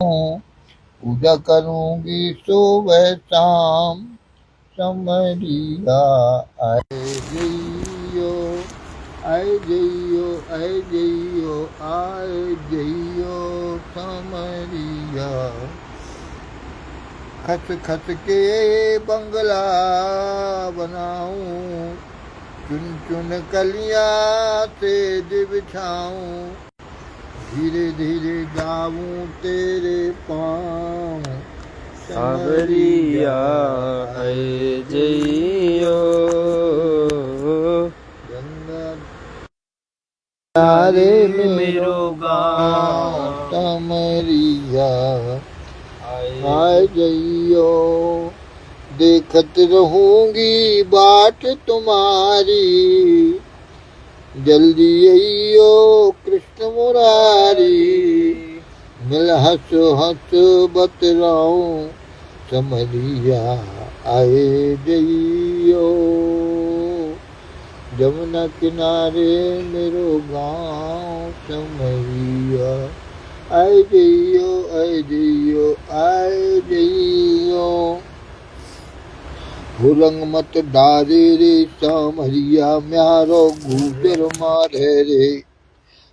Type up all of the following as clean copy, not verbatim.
पूजा करूंगी सुबह शाम। समरिया आए जइयो, आए जइयो, आए जइयो, आए जइयो समरिया। खस खस के बंगला बनाऊं, चुन चुन कलियां तेज बिछाऊं, धीरे धीरे गाऊं तेरे पाँव। सावरिया आए जइयो, गंगा किनारे मेरो गाँव। समरिया आए आए जइयो। देखत रहूंगी बाट तुम्हारी, जल्दी अइयो कृष्ण मुरारी। मिल हंस हंस बतलाऊं, समरिया आए जइयो। जमुना किनारे मेरो गाँव, समरिया आए जइयो, आए जइयो, आए जइयो। रंग मत डारे रे समरिया, म्यारो गुजर मारे रे।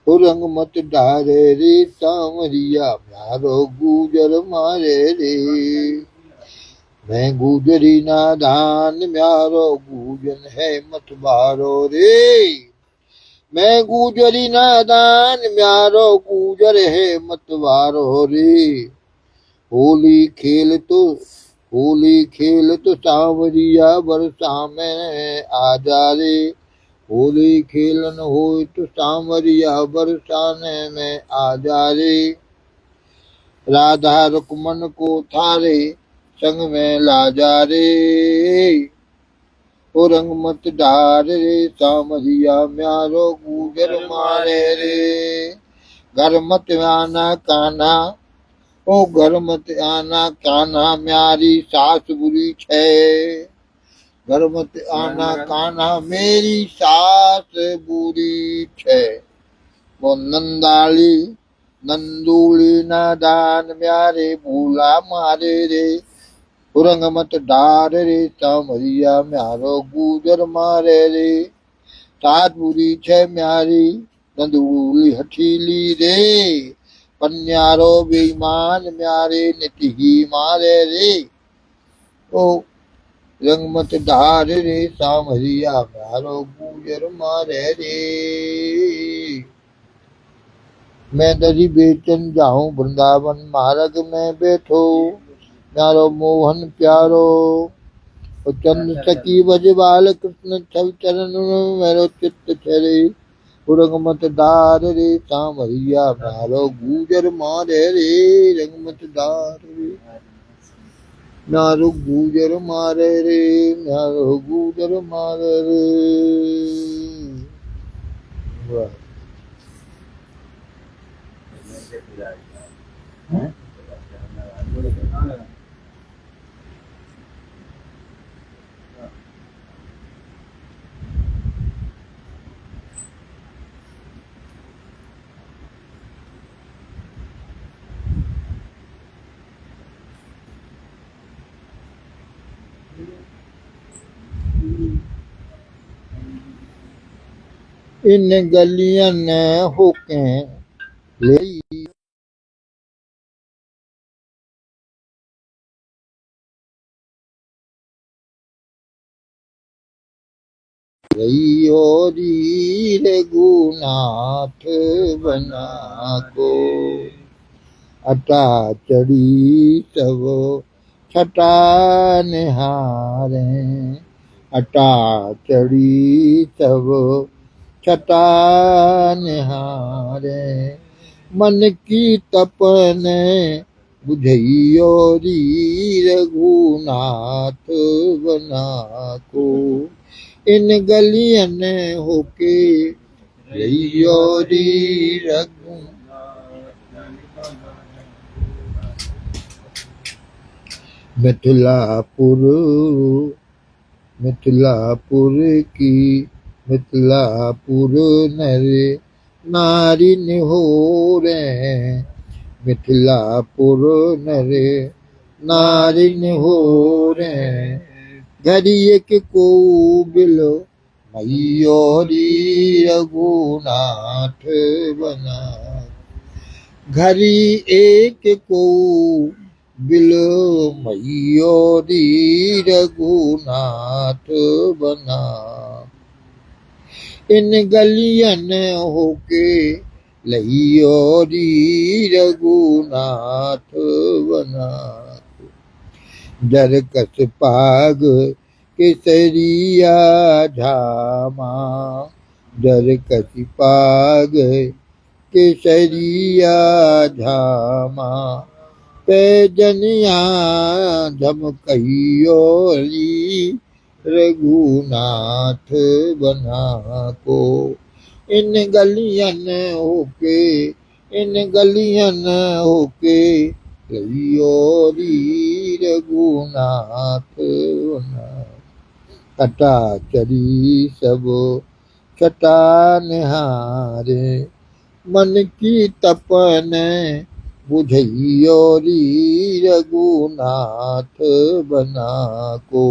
रंग मत डारे रे सांवरिया, म्यारो गुजर मारे रे। मैं गुजरी नादान, म्यारो गुजन है मत बारो रे। मैं गुजरी नादान, म्यारो गुजर है मत बारो रे। होली खेल तो सांवरिया बरसा में आ जा रे। होली खेलन हो तो सांवरिया बरसाने में आ जा रे। राधा रुक्मन को थारे संग में ला जा रे। ओ रंग मत डार रे सांवरिया, म्यारो गुजर मारे रे। घर मत आना कान्हा, ओ घर मत आना कान्हा, म्यारी सास बुरी छे। घर मत आना कान्हा, मेरी सास बुरी छे। वो नंदूली नादान, म्यारे भूला मारे रे। रंग मत डार रे सांवरिया, म्यारो गुजर मारे रे। सास बुरी छे म्यारी, नंदूली हठीली रे। पन्यारो बेईमान, म्यारे निति मारे रे। ओ रंग मत डार रे सांवरिया, म्यारो गुजर मारे रे। मैं दरी बेचन जाऊं वृंदावन, मार्ग में बैठो म्यारो मोहन प्यारो। चंद सखी बज बाल कृष्ण, छवि चरण मेरो चित्त चरे। रंग मत डार रे सांवरिया, म्यारो गुजर मारे रे। रंग मत डार रे म्यारो गुजर मारे रे, म्यारो गुजर मारे रे। इन गलियां ने होके ले री रघुनाथ बना को। अटा चढ़ी सब छटा निहारे। अटा चढ़ी सब छटा निहारे। मन की तपने बुझइयो री रघुनाथ बना को। इन गलियन होके रहियो री रघु। मिथिलापुर की मिथिलापुर नर नारी निहोरे। मिथिलापुर नरे नारिन हो रे घड़ी एक को बिलो मैयोरी रघुनाथ बना घड़ी एक को बिलो मैयोरी रघुनाथ बना इन गलियन होके लहियोरी रघुनाथ बना जर कस पाग केसरिया झामा जर कस पाग केसरिया झामा पैजनिया झमकैयोरी रघुनाथ बना को इन गलियन होके लहियोरी रघुनाथ बना कटा चरी सब छटा निहारे मन की तपन बुझैयोरी रघुनाथ बना को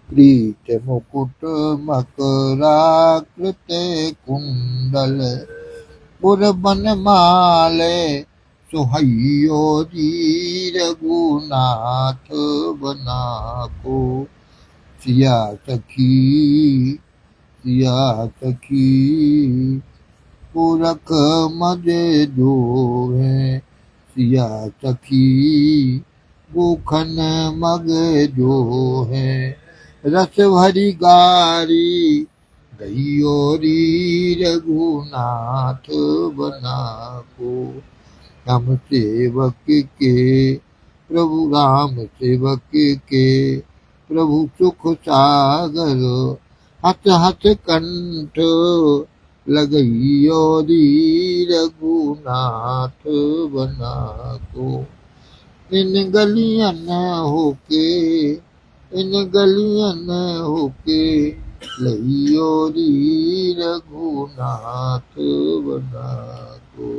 प्रीत मुकुट मकराकृत कुंडल पुरबन माले सुहैयोरी रघुनाथ बना को सिया सखी पुरख मजे जो है सिया सखी भूखन मगे जो है रस भरी गारी गैयोरी रघुनाथ बना को हम सेवक के प्रभु राम सेवक के प्रभु सुख सागर हथ हथ कंठ लगैयोरी रघुनाथ बना को इन गलियन होके लहियोरी रघुनाथ बना को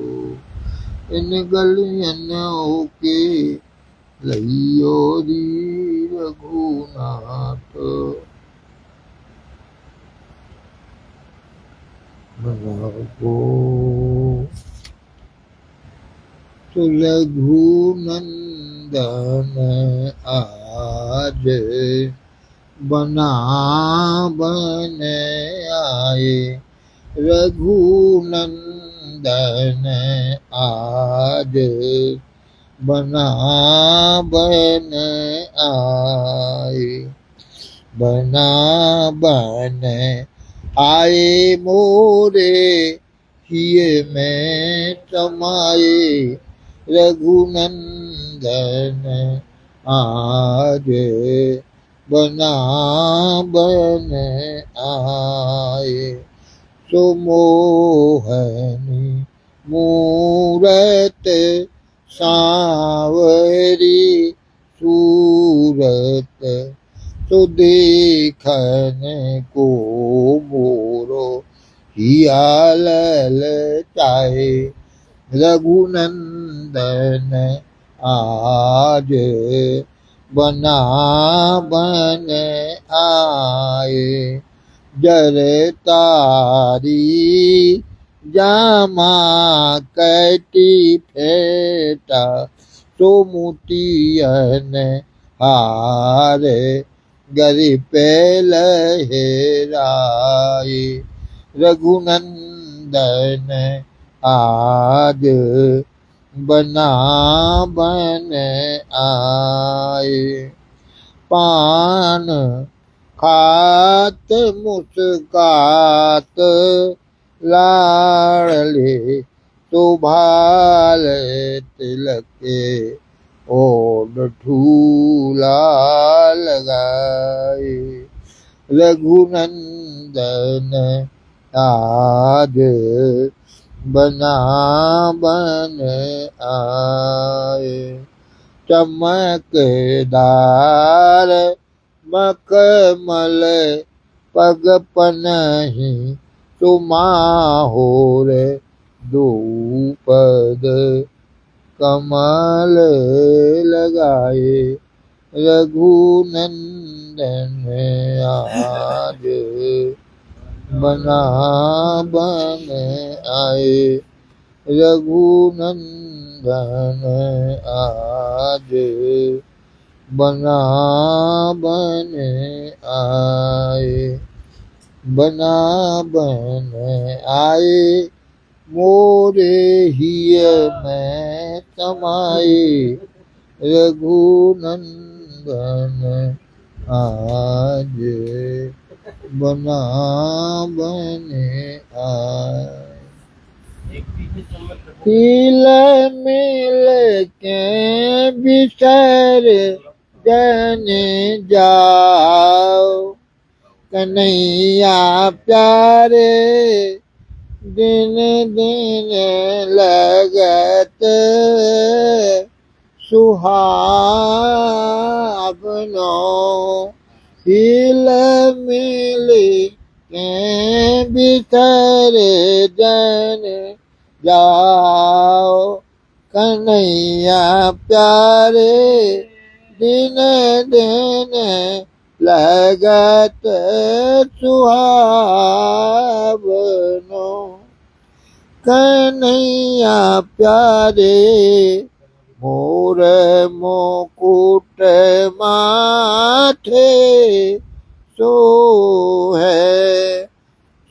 इन गलियन होके लहियोरी रघुनाथ बना को तो रघुनंदन आज बना बन आए रघुनंदन आज बना बन आए मोरे किए में समाए रघुनंदन आज बना बन आए सुमोहनी मूरत सांवरी सूरत तो देखन को मोरो हियाल चाहे रघुनंदन आज बना बन आए जर तारी जामा कैटी फेटा तो मोतियन हार गरी पे लहराए रघुनंदन आज बना बन आए पान खात मुस्कात लाड़ले तो भाल तिलके और ठूला लगाए रघुनंदन आज बना बन आए चमकदार मखमल पग पनहि तुमा हो रे दो पद कमल लगाए रघुनंदन आज बनावन आए रघुनंदन आज बनावन आए बनावन आए मोरे हिय में समाए रघुनंदन आज बनावन आए तिल मिल के बिसर जन जाओ कन्हैया प्यारे दिन दिन लगत सुहावनो हिल मिल के बिसर जन जाओ कन्हैया प्यारे दिन दिन लगत सुहावनो कन्हैया प्यारे मोर मुकुट माथे सो है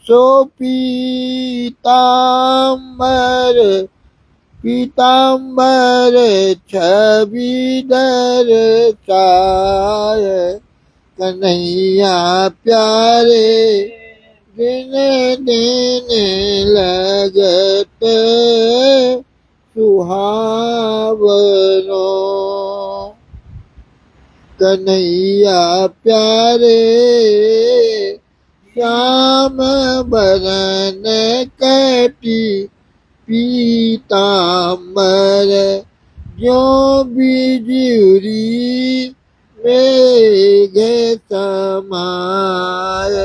सो पीताम्बर छवि दर्शाय कन्हैया प्यारे दिन दिन लगत सुहावनो कन्हैया प्यारे श्याम बरन कटी पीताम्बर जो बिजुरी मेघ समाय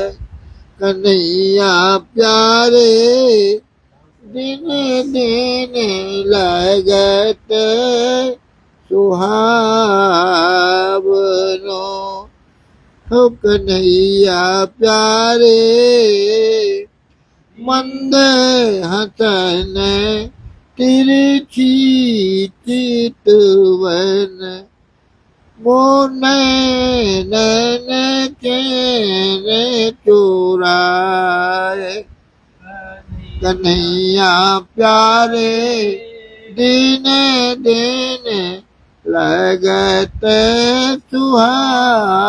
कन्हैया प्यारे दिन दिन लगत सुहावनो हो कन्हैया प्यारे मंद हसन तिरछी चितवन मोन नैन चैन चुराए कन्हैया प्यारे दिन दिन लगत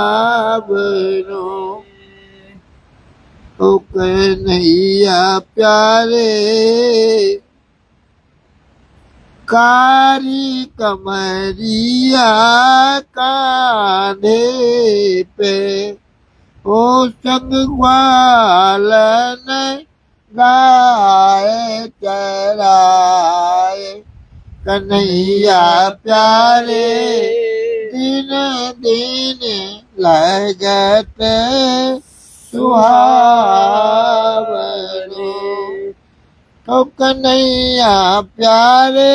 सुहावनो ओ कन्हैया प्यारे कारी कमरिया कांधे पे ओ संग ग्वालन गाय चराए कन्हैया प्यारे दिन दिन लगत सुहावनो तो कन्हैया प्यारे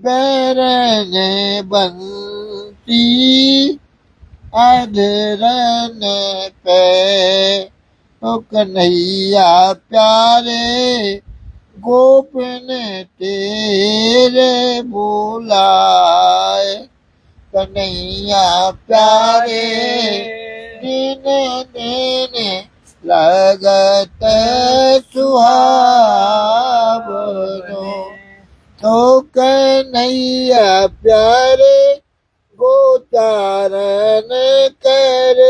बैरन बंसी अधरन पे तो कन्हैया प्यारे गोपन तेरे बुलाए कन्हैया प्यारे दिन दिन लगत सुहावनो तो कन्हैया प्यारे गोचारन कर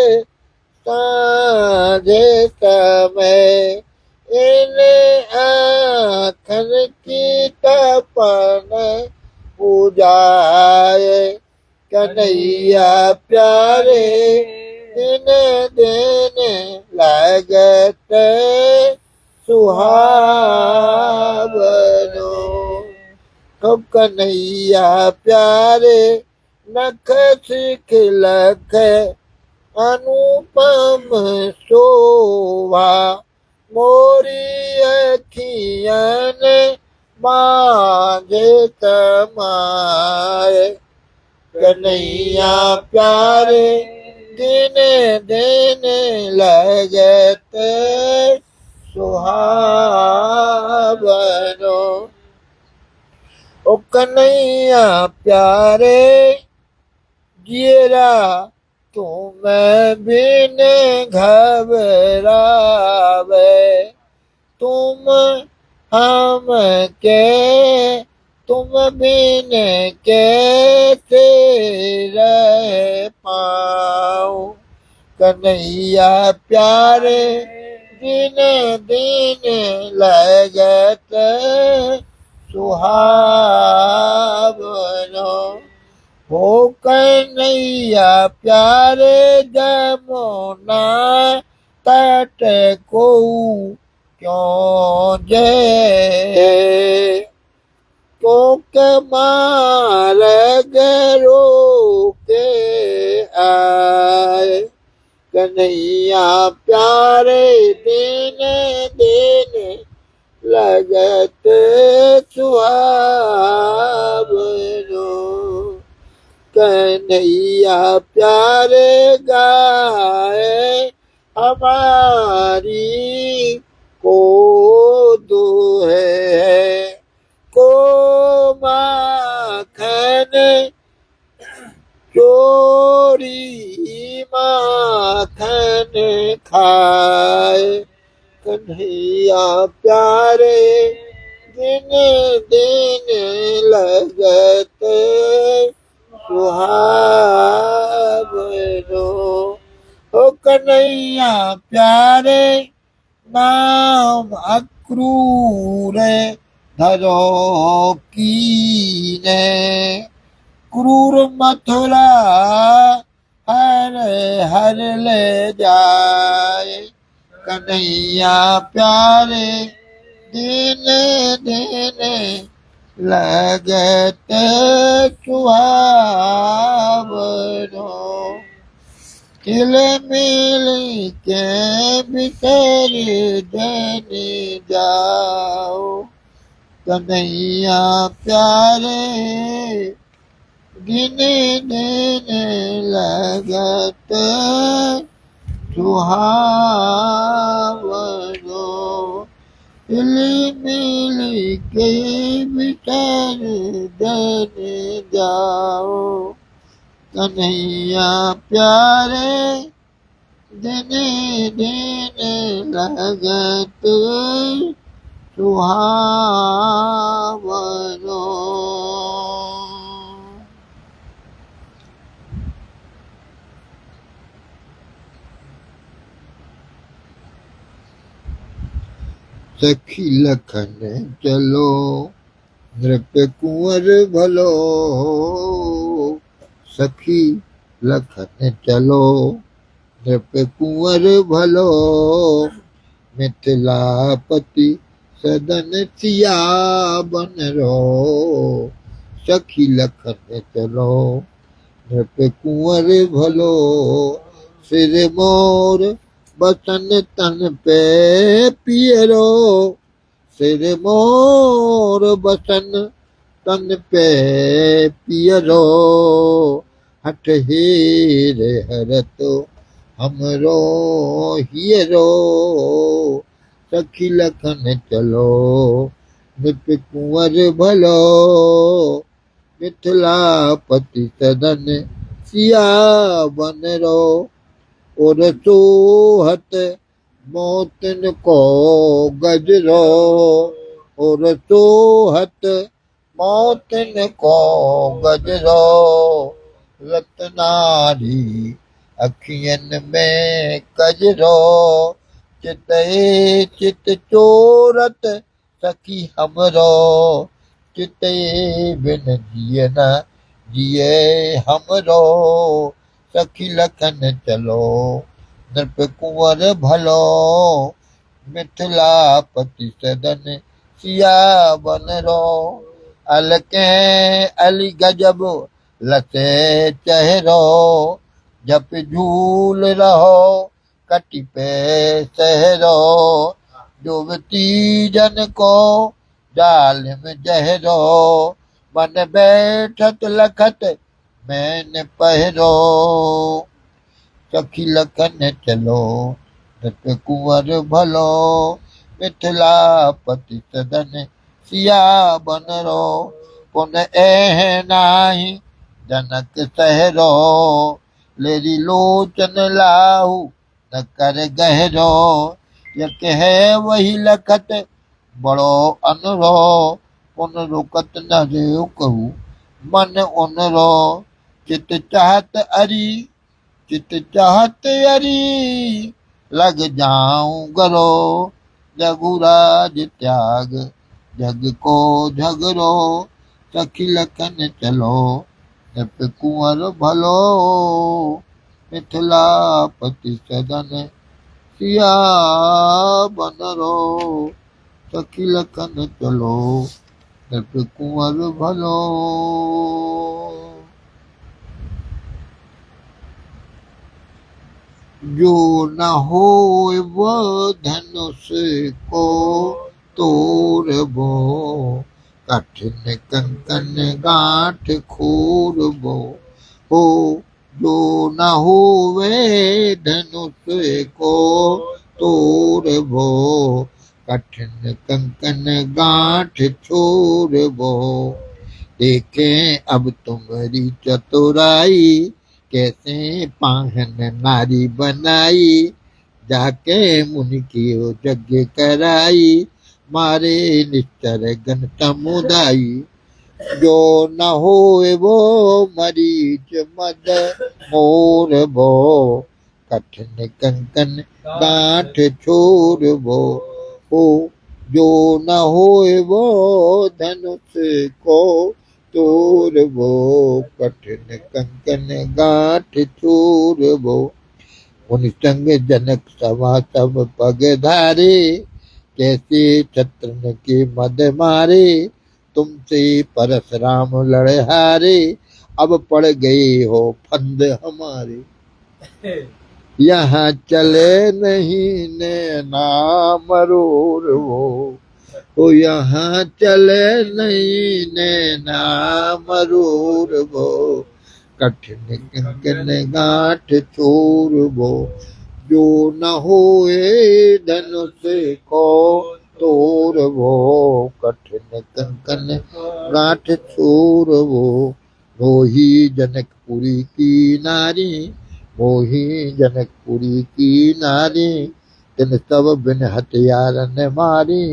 साँझे समय इन आँखन की तपन पूजाए कन्हैया प्यारे दिन दिन लगत सुहावनो तो कन्हैया प्यारे नख सिख लख अनुपम शोभा मोरी अखियन मांझे समाए। कन्हैया प्यारे दिन दिन लगत सुहावनो। ओ कन्हैया प्यारे जियरा तुम बिन घबरावे। तुम हम के तुम बिन कैसे रह पाऊं। कन्हैया प्यारे दिन दिन लगत सुहावनो। हो कन्हैया प्यारे जमुना तट को क्यों जय। तो मार्ग रोके आए। कन्हैया प्यारे दिन दिन लगत सुहावनो। कन्हैया प्यारे गाए हमारी को दुहे। को माखन चोरी माखन खाए। कन्हैया प्यारे दिन दिन लगत सुहावनो। ओ कन्हैया प्यारे नाम अक्रूर धरो कीने। क्रूर मथुरा हर हर ले जाए। कन्हैया प्यारे दिन दिन लगत सुहावनो। तिल मिल के बिसर जन जाओ। कन्हैया प्यारे दिन दिन लगत सुहावनो। तिल मिल के बिसर जन जाओ। कन्हैया प्यारे दिन दिन लगत सुहावनो। सखी लखन चलो नृप कुंवर भलो। सखी लखन चलो नृप कुंवर भलो। मिथिलापति सदन सियावन रो। सखी लखन चलो नृप कुंवर भलो। सिर मोर बसन तन पे पियरो। सिर मोर बसन तन पे पियरो। हठ हीर हरत हमरो हियरो। सखी लखन चलो नृप कुंवर भलो। मिथिलापति सदन सियावन रो। और सोहत मोतन को गजरो। और सोहत मोतन को गजरो। रत्नारी अखियन में कजरो। चिते चित चोरत सखी हमरो। चिते बिन जिए न जिए हमरो। सखी लखन चलो नृप कुंवर भलो। मिथिलापति सदन सियावन रो। अलके अली गजब लते चेहरो। जप झूल रहो कटि पे सहरो। जुवती जन को जालिम जहरो मन बैठत लखत मैंने पहरो सखी लखन चलो नट कुंवर भलो मिथिलापति सदन सिया बनरो पुन एह नाही जनक सहरो लेरी लोचन लाहू न कर गहरो यक है वही लखत बड़ो अनरो पुन रुकत न रेव कहू मन उनरो चित चाहत अरी चित चाहत अरी लग जाऊं गरो जगुराज त्याग जग को झगरो सखी लखन चलो नप कुंवर भलो मिथिलापति सदन सिया बनरो सखी लखन चलो नप कुंवर भलो। जो न होए वो धनुष को तोड़बो कठिन कंकन गांठ खोरबो हो जो न होवे धनुष को तोड़बो कठिन कंकन गांठ छोड़बो देखें अब तुम्हारी चतुराई कैसे पाहन नारी बनाई जाके मुनि की यज्ञ कराई मारे निश्चर गण समुदाई जो न होए वो मरीच मद मोर भो कठिन कंकन गांठ छोर भो हो जो न होए वो धनुष को तोर वो कठिन कंकन गांठ चूर वो मुनि संग जनक सभा सब पग धारे कैसे छत्रन के मद मारे तुमसे परशुराम लड़े हारे अब पड़ गए हो फंद हमारे यहाँ चले नहीं नैना मरूर वो यहाँ चले नहीं नैना मरूर वो कठिन कंकन गांठ चोर वो जो न होए धनुष को तोर वो कठिन कंकन गांठ चोर वो ही जनकपुरी की नारी मोही जनकपुरी की नारी तिन सब बिन हथियारन मारी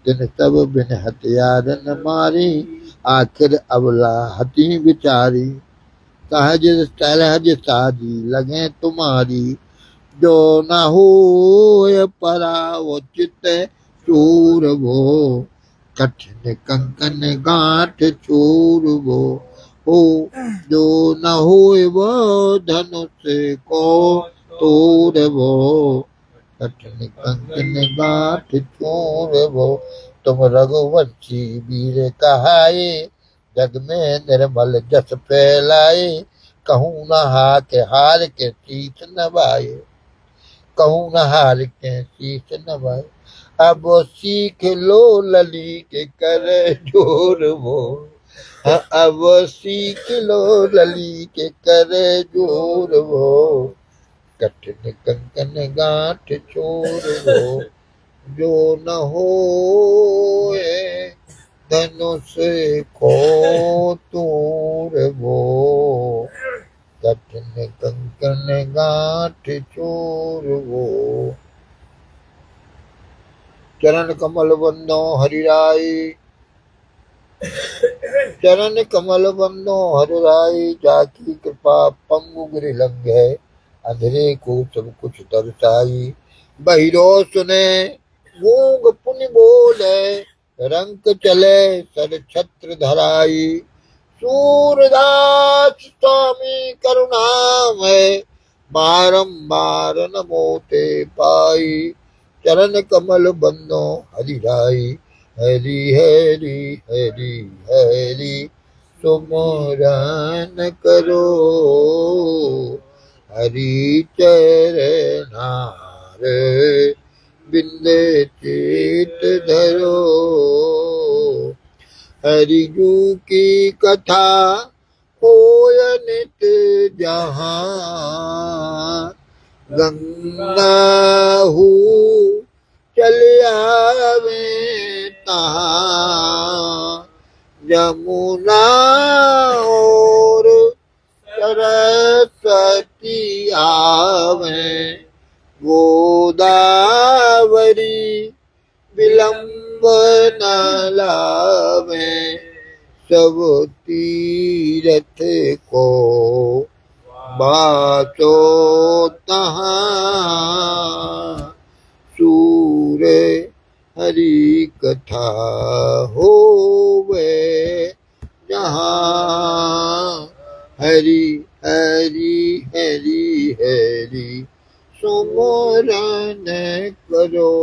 तिन सब बिन हथियारन मारी आखिर अबला हती बिचारी सहज सहज साजी लगे तुम्हारी जो न हो परावचित चूर वो कठिन कंकन गांठ चूर वो हो जो न होए वो धनुष को तोड़ वो कठिन कंकन गांठ चूर वो तुम रघुवंशी वीर कहाए जग में निर्मल जस फैलाए कहूँ न हार के शीश नवाए कहूँ न हार के शीश नवाए अब सीख लो लली के कर जोर वो अब सीख लो लली के कर जोर वो कठिन कंकन गांठ चोर वो जो न होए धनुष को तोड़ वो कठिन कंकन गांठ चोर वो चरण कमल बंदो हरिराय चरण कमल बंदो हरिराय जाकी कृपा पंगु गिरि लंघे अंधेरे को सब कुछ दर्शाई बहिरो सुने गूंग पुनि बोले रंक चले सर छत्र धराई सूरदास स्वामी करुणामय बारंबार नमोते पाई चरण कमल बंदो हरिराय हरि हरि हरि हरि सुमरन करो हरि चरनार बिंदे चित धरो हरिजू की कथा होय नित जहाँ गंगाहू चल आवे तहाँ यमुना और सरस्वती आवे गोदावरी विलंब न लावे सब तीरथ को बाचो तहाँ सूर हरि कथा होवे जहाँ हरि हरि हरि हरि सुमरन करो।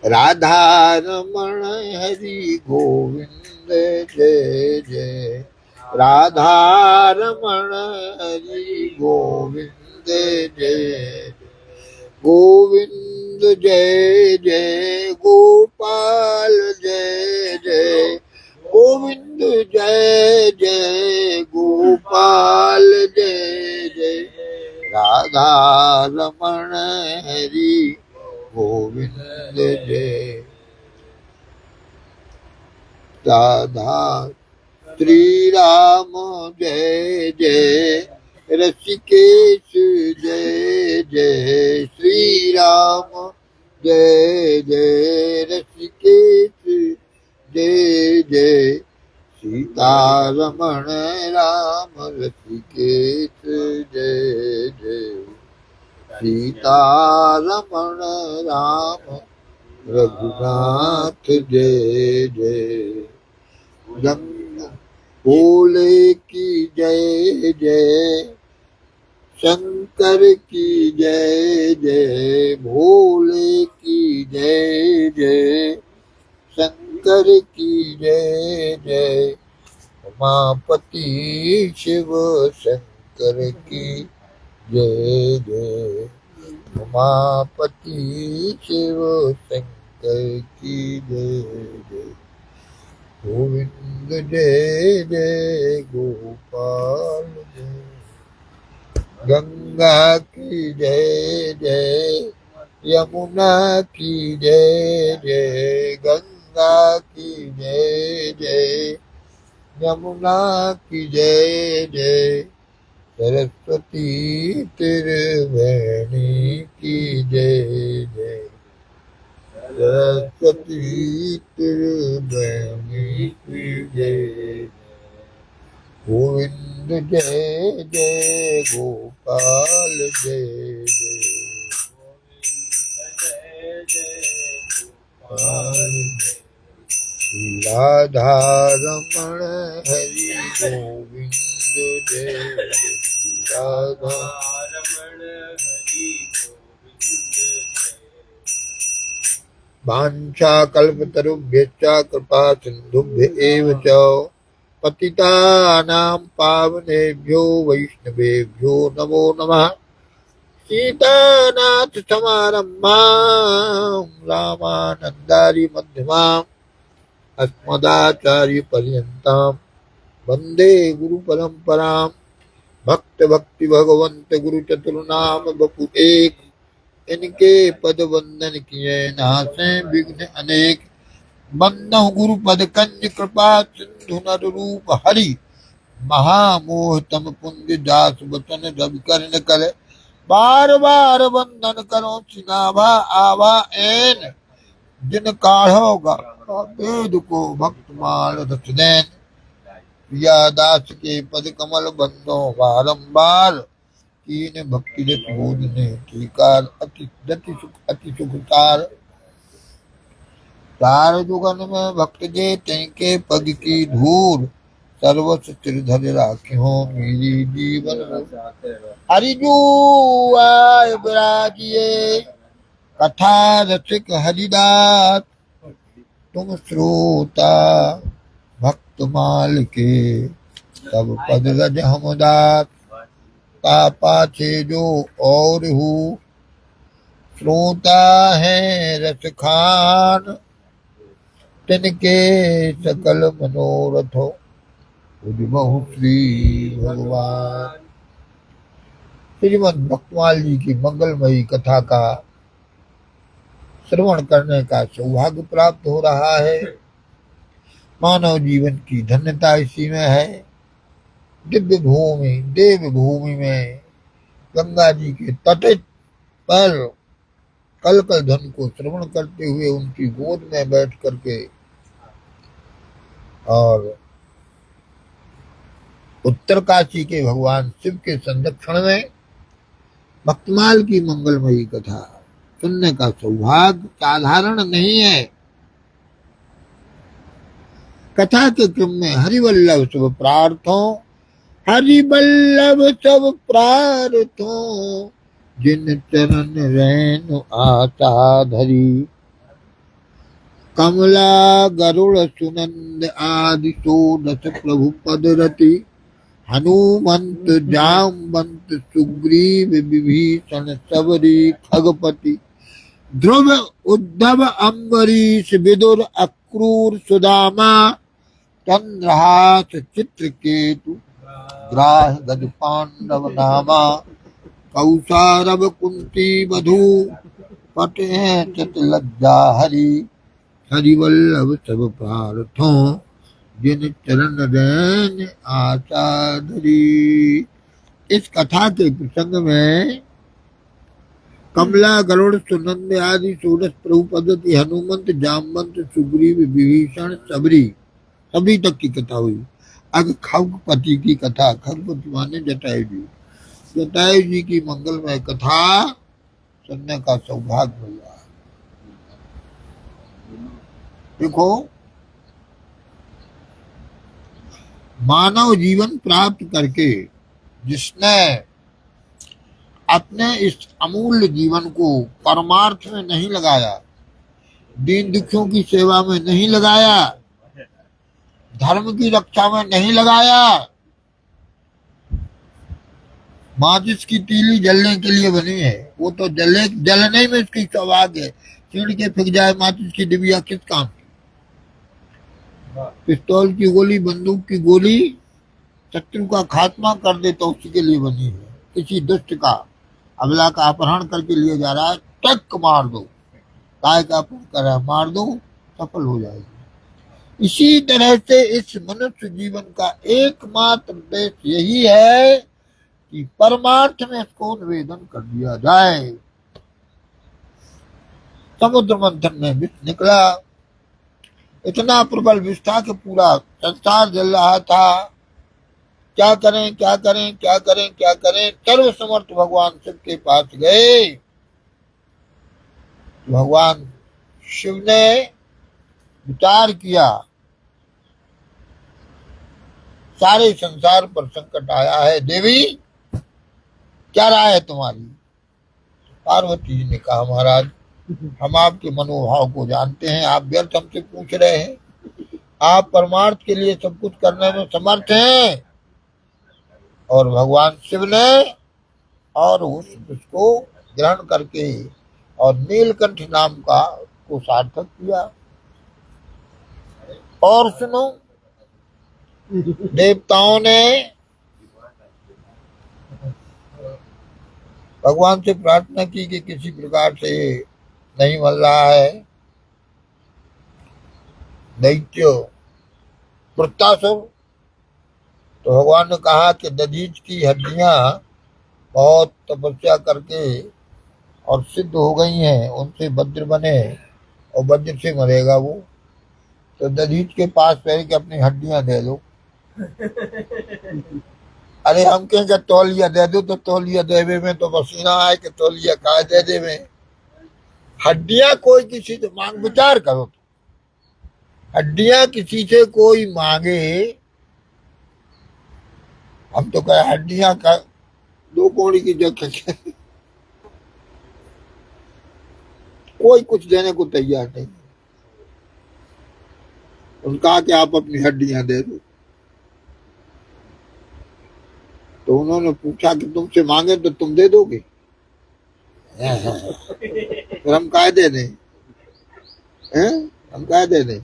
राधा रमण हरि गोविंद जय जय राधा रमण हरि गोविंद जय गोविंद जय जय गोपाल जय जय गोविंद जय जय गोपाल जय जय राधा रमण हरि गोविंद जय राधा श्री राम जय जय ऋषिकेश जय जय श्री राम जय जय ऋषिकेश जय जय सीतारमण राम ऋषिकेश जय जय सीतारमण राम रघुनाथ जय जय भोले की जय जय शंकर की जय जय भोले की जय जय शंकर की जय जय उमापति शिव शंकर की जय जय उमापति शिव शंकर की जय जय गोविंद जय जय गोपाल जय गंगा की जय जय यमुना की जय जय गंगा की जय जय यमुना की जय जय सरस्वती त्रिवेणी की जय जय सरस्वती त्रिवेणी की जय गोविंद जय जय गोपाल जय जय राधा रमण हरि गोविंद जय राधा रमण हरि गोविंद वाञ्छा कल्पतरुभ्यश्च कृपा सिन्धुभ्य एव च पतितानां पावनेभ्यो वैष्णवेभ्यो नमो नमः सीतानाथ समारम्भां रामानन्दारि मध्यमाम् अस्मदाचार्यपर्यन्तां वन्दे गुरुपरम्परां भक्त भक्ति भगवंत गुरु चतुर्नाम बपु एक इनके पद वंदन किए नासे विघ्न अनेक बंदो गुरु पद कंज कृपा सिंधु नर रूप हरि महामोह तम पुंज दास वचन रवि कर्ण कर बार बार वंदन करो सिनाभा आवा एन जिन काढ़ोगा वेद को भक्त माल रस देन प्रिया दास के पद कमल बंदो बारंबार कीन भक्ति रस बोधने टीकार अति सुखकार तार जुगन में भक्त जे तेंके पग की धूल सर्वस त्रिधर राख्यो मेरी जीवन हरिजू आय विराजिए कथा रसिक हरिदास तुम श्रोता भक्त माल के तब पद रज हमदास का पाछे जो और हूँ श्रोता है रस खान, तिनके सकल मनोरथ हो, उजमहु श्री भगवान। श्रीमद् भक्तमाल जी की मंगलमयी कथा का श्रवण करने का सौभाग्य प्राप्त हो रहा है। मानव जीवन की धन्यता इसी में है। दिव्य भूमि देव भूमि में गंगा जी के तट पर कल कल धन को श्रवण करते हुए उनकी गोद में बैठ करके और उत्तरकाशी के भगवान शिव के संरक्षण में भक्तमाल की मंगलमयी कथा सुनने का सौभाग्य साधारण नहीं है। कथा के क्रम में हरिवल्लभ सब प्रार्थों, हरिवल्लभ सब प्रार्थों, जिन चरण रैन आशा धरी, कमला गरुड़ सुनंद आदि षोडश प्रभु पद रति, हनुमंत जामवंत सुग्रीव विभीषण सबरी खगपति, ध्रुव उद्धव अम्बरीश विदुर अक्रूर सुदामा, चंद्रहास चित्रकेतु ग्राह गज पांडव नामा, कौसारव कुंती मधु पटे चित लज्जा हरि, हरिवल्लभ सब प्रार्थों, जिन चरण रैन आशा धरी। इस कथा के प्रसंग में कमला गरुड़ सुनंद आदि षोडश प्रभु पद्धति, हनुमंत जामवंत सुग्रीव विभीषण सबरी सभी तक की कथा हुई। अब खगपति की कथा, खगपति माने जटायु जी, जटायु जी की मंगलमय कथा सुनने का सौभाग्य मिला। देखो, मानव जीवन प्राप्त करके जिसने अपने इस अमूल्य जीवन को परमार्थ में नहीं लगाया, दीन दुखियों की सेवा में नहीं लगाया, धर्म की रक्षा में नहीं लगाया, माचिस की तीली जलने के लिए बनी है, वो तो जलने में इसकी सौभाग्य है। चिड़ के फिक जाए माचिस की डिबिया किस काम की? पिस्तौल की गोली, बंदूक की गोली शत्रु का खात्मा कर दे तो उसी के लिए बनी है। किसी दुष्ट का, अबला का अपहरण करके लिए जा रहा है, टक मार दो, काय का अपहरण कर रहा है, मार दो, सफल हो जाएगी। इसी तरह से इस मनुष्य जीवन का एकमात्र उद्देश्य यही है कि परमार्थ में इसको निवेदन कर दिया जाए। समुद्र मंथन में विष निकला, इतना प्रबल विष था कि पूरा संसार जल रहा था। क्या करें क्या करें क्या करें क्या करें? सर्वसमर्थ भगवान शिव के पास गए। भगवान शिव ने विचार किया, सारे संसार पर संकट आया है, देवी क्या राय है तुम्हारी? पार्वती जी ने कहा, महाराज हम आपके मनोभाव को जानते हैं, आप व्यर्थ हमसे पूछ रहे हैं, आप परमार्थ के लिए सब कुछ करने में समर्थ हैं। और भगवान शिव ने और उस उसको ग्रहण करके और नीलकंठ नाम का को सार्थक किया। और सुनो, देवताओं ने भगवान से प्रार्थना की कि किसी प्रकार से नहीं मिल रहा है। दैत्य वृत्तासुर, तो भगवान ने कहा कि दधीच की हड्डियां बहुत तपस्या करके और सिद्ध हो गई हैं, उनसे वज्र बने और वज्र से मरेगा वो। तो दधीच के पास पैर के अपनी हड्डियां दे दो। अरे हम कहेंगे तौलिया दे दो, तो तौलिया देवे में तो पसीना आए कि तौलिया कहा दे दे में। हड्डियां कोई किसी से मांग, विचार करो तो, हड्डियां किसी से कोई मांगे, हम तो कहे हड्डियां का 2 कौड़ी की जगह कोई कुछ देने को तैयार नहीं। उनका कहा कि आप अपनी हड्डियां दे दो। तो उन्होंने पूछा कि तुमसे मांगे तो तुम दे दोगे? फिर हम काय दे दें? हैं? हम काय दे दें?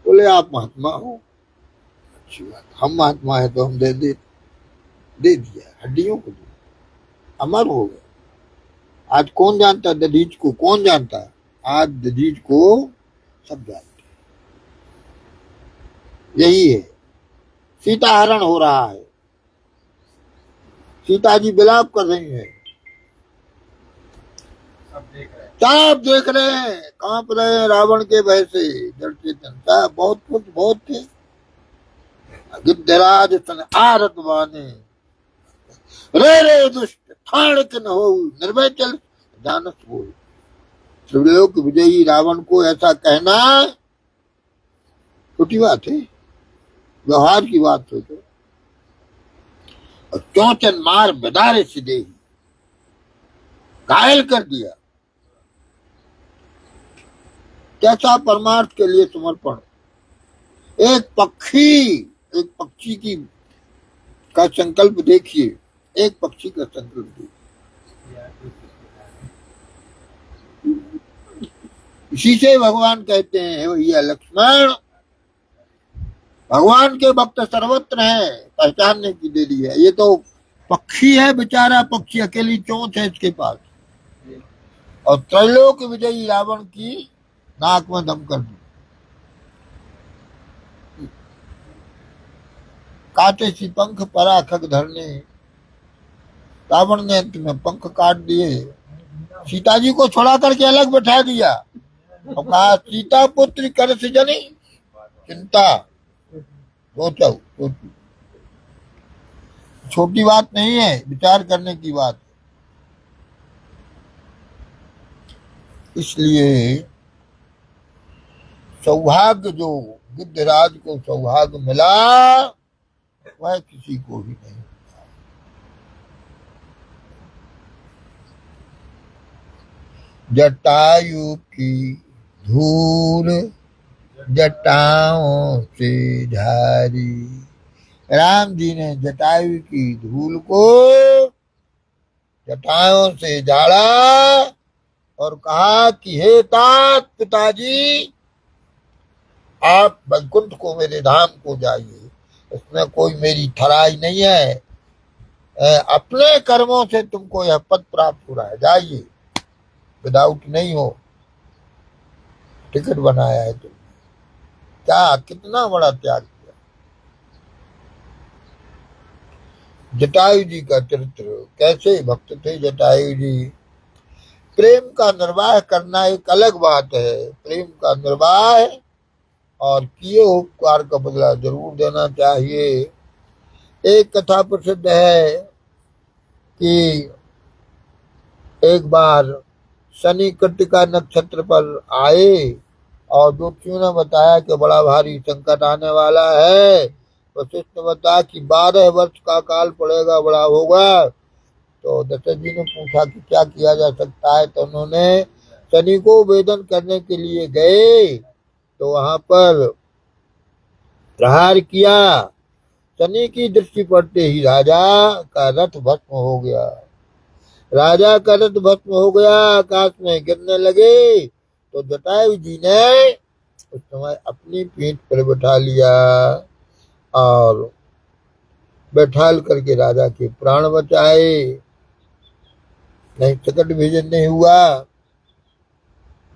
बोले आप महात्मा हो, अच्छी बात, हम महात्मा है तो हम दे दिया, हड्डियों को दिया, अमर हो गए। आज कौन जानता है दधीच को? कौन जानता है? आज दधीच को सब जानते हैं। यही है, सीता हरण हो रहा है, सीता जी विलाप कर रही हैं, सब देख रहे हैं, कांप रहे हैं रावण के भय से। जड़ चेतन साहब बहुत कुछ बहुत थे। गिद्धराज तन आरत बाने, रे दुष्ट ठाण के न हो, निर्भय चल जानस बोल। त्रिलोक विजयी रावण को ऐसा कहना छोटी बात है, व्यवहार की बात सोचो। और चौचन मार बेदारे से दे, घायल कर दिया। कैसा परमार्थ के लिए समर्पण। एक पक्षी की का संकल्प देखिए, एक पक्षी का संकल्प देखिए। इसी से भगवान कहते हैं, हे भैया लक्ष्मण, भगवान के भक्त सर्वत्र हैं, पहचानने की देरी है। ये तो पक्षी है बेचारा, पक्षी अकेली चोंच है इसके पास, और त्रैलोक विजयी रावण की नाक में दम कर दी। काटे सी पंख परा खग धरने, रावण ने अंत में पंख काट दिए, सीता जी को छोड़ा करके अलग बैठा दिया और कहा सीता पुत्र कर सजनी चिंता। सोचो, छोटी बात नहीं है, विचार करने की बात। इसलिए सौभाग्य जो गिद्धराज को सौभाग्य मिला वह किसी को भी नहीं। जटायु की धूल जटाओं से झारी, राम जी ने जटायु की धूल को जटाओं से झाड़ा और कहा कि हे तात पिताजी, आप वैकुंठ को, मेरे धाम को जाइए, इसमें कोई मेरी थराई नहीं है, अपने कर्मों से तुमको यह पद प्राप्त हो रहा है, जाइए, विदाउट नहीं हो, टिकट बनाया है तुमने। क्या कितना बड़ा त्याग किया। जटायु जी का चरित्र, कैसे भक्त थे जटायु जी। प्रेम का निर्वाह करना एक अलग बात है, प्रेम का निर्वाह और किए उपकार का बदला जरूर देना चाहिए। एक कथा प्रसिद्ध है कि एक बार शनि कृत्तिका नक्षत्र पर आए और ज्योतिषियों ने बताया कि बड़ा भारी संकट आने वाला है। वशिष्ठ ने बताया कि 12 वर्ष का काल पड़ेगा, बड़ा होगा। तो दशरथ जी ने पूछा कि क्या किया जा सकता है, तो उन्होंने शनि को वेदन करने के लिए गए, तो वहां पर प्रहार किया। शनि की दृष्टि पड़ते ही राजा का रथ भस्म हो गया, राजा का रथ भस्म हो गया, आकाश में गिरने लगे। तो जटायु जी ने उस समय अपनी पीठ पर बैठा लिया और बैठाल करके राजा के प्राण बचाए। नहीं संकट भेजन नहीं हुआ,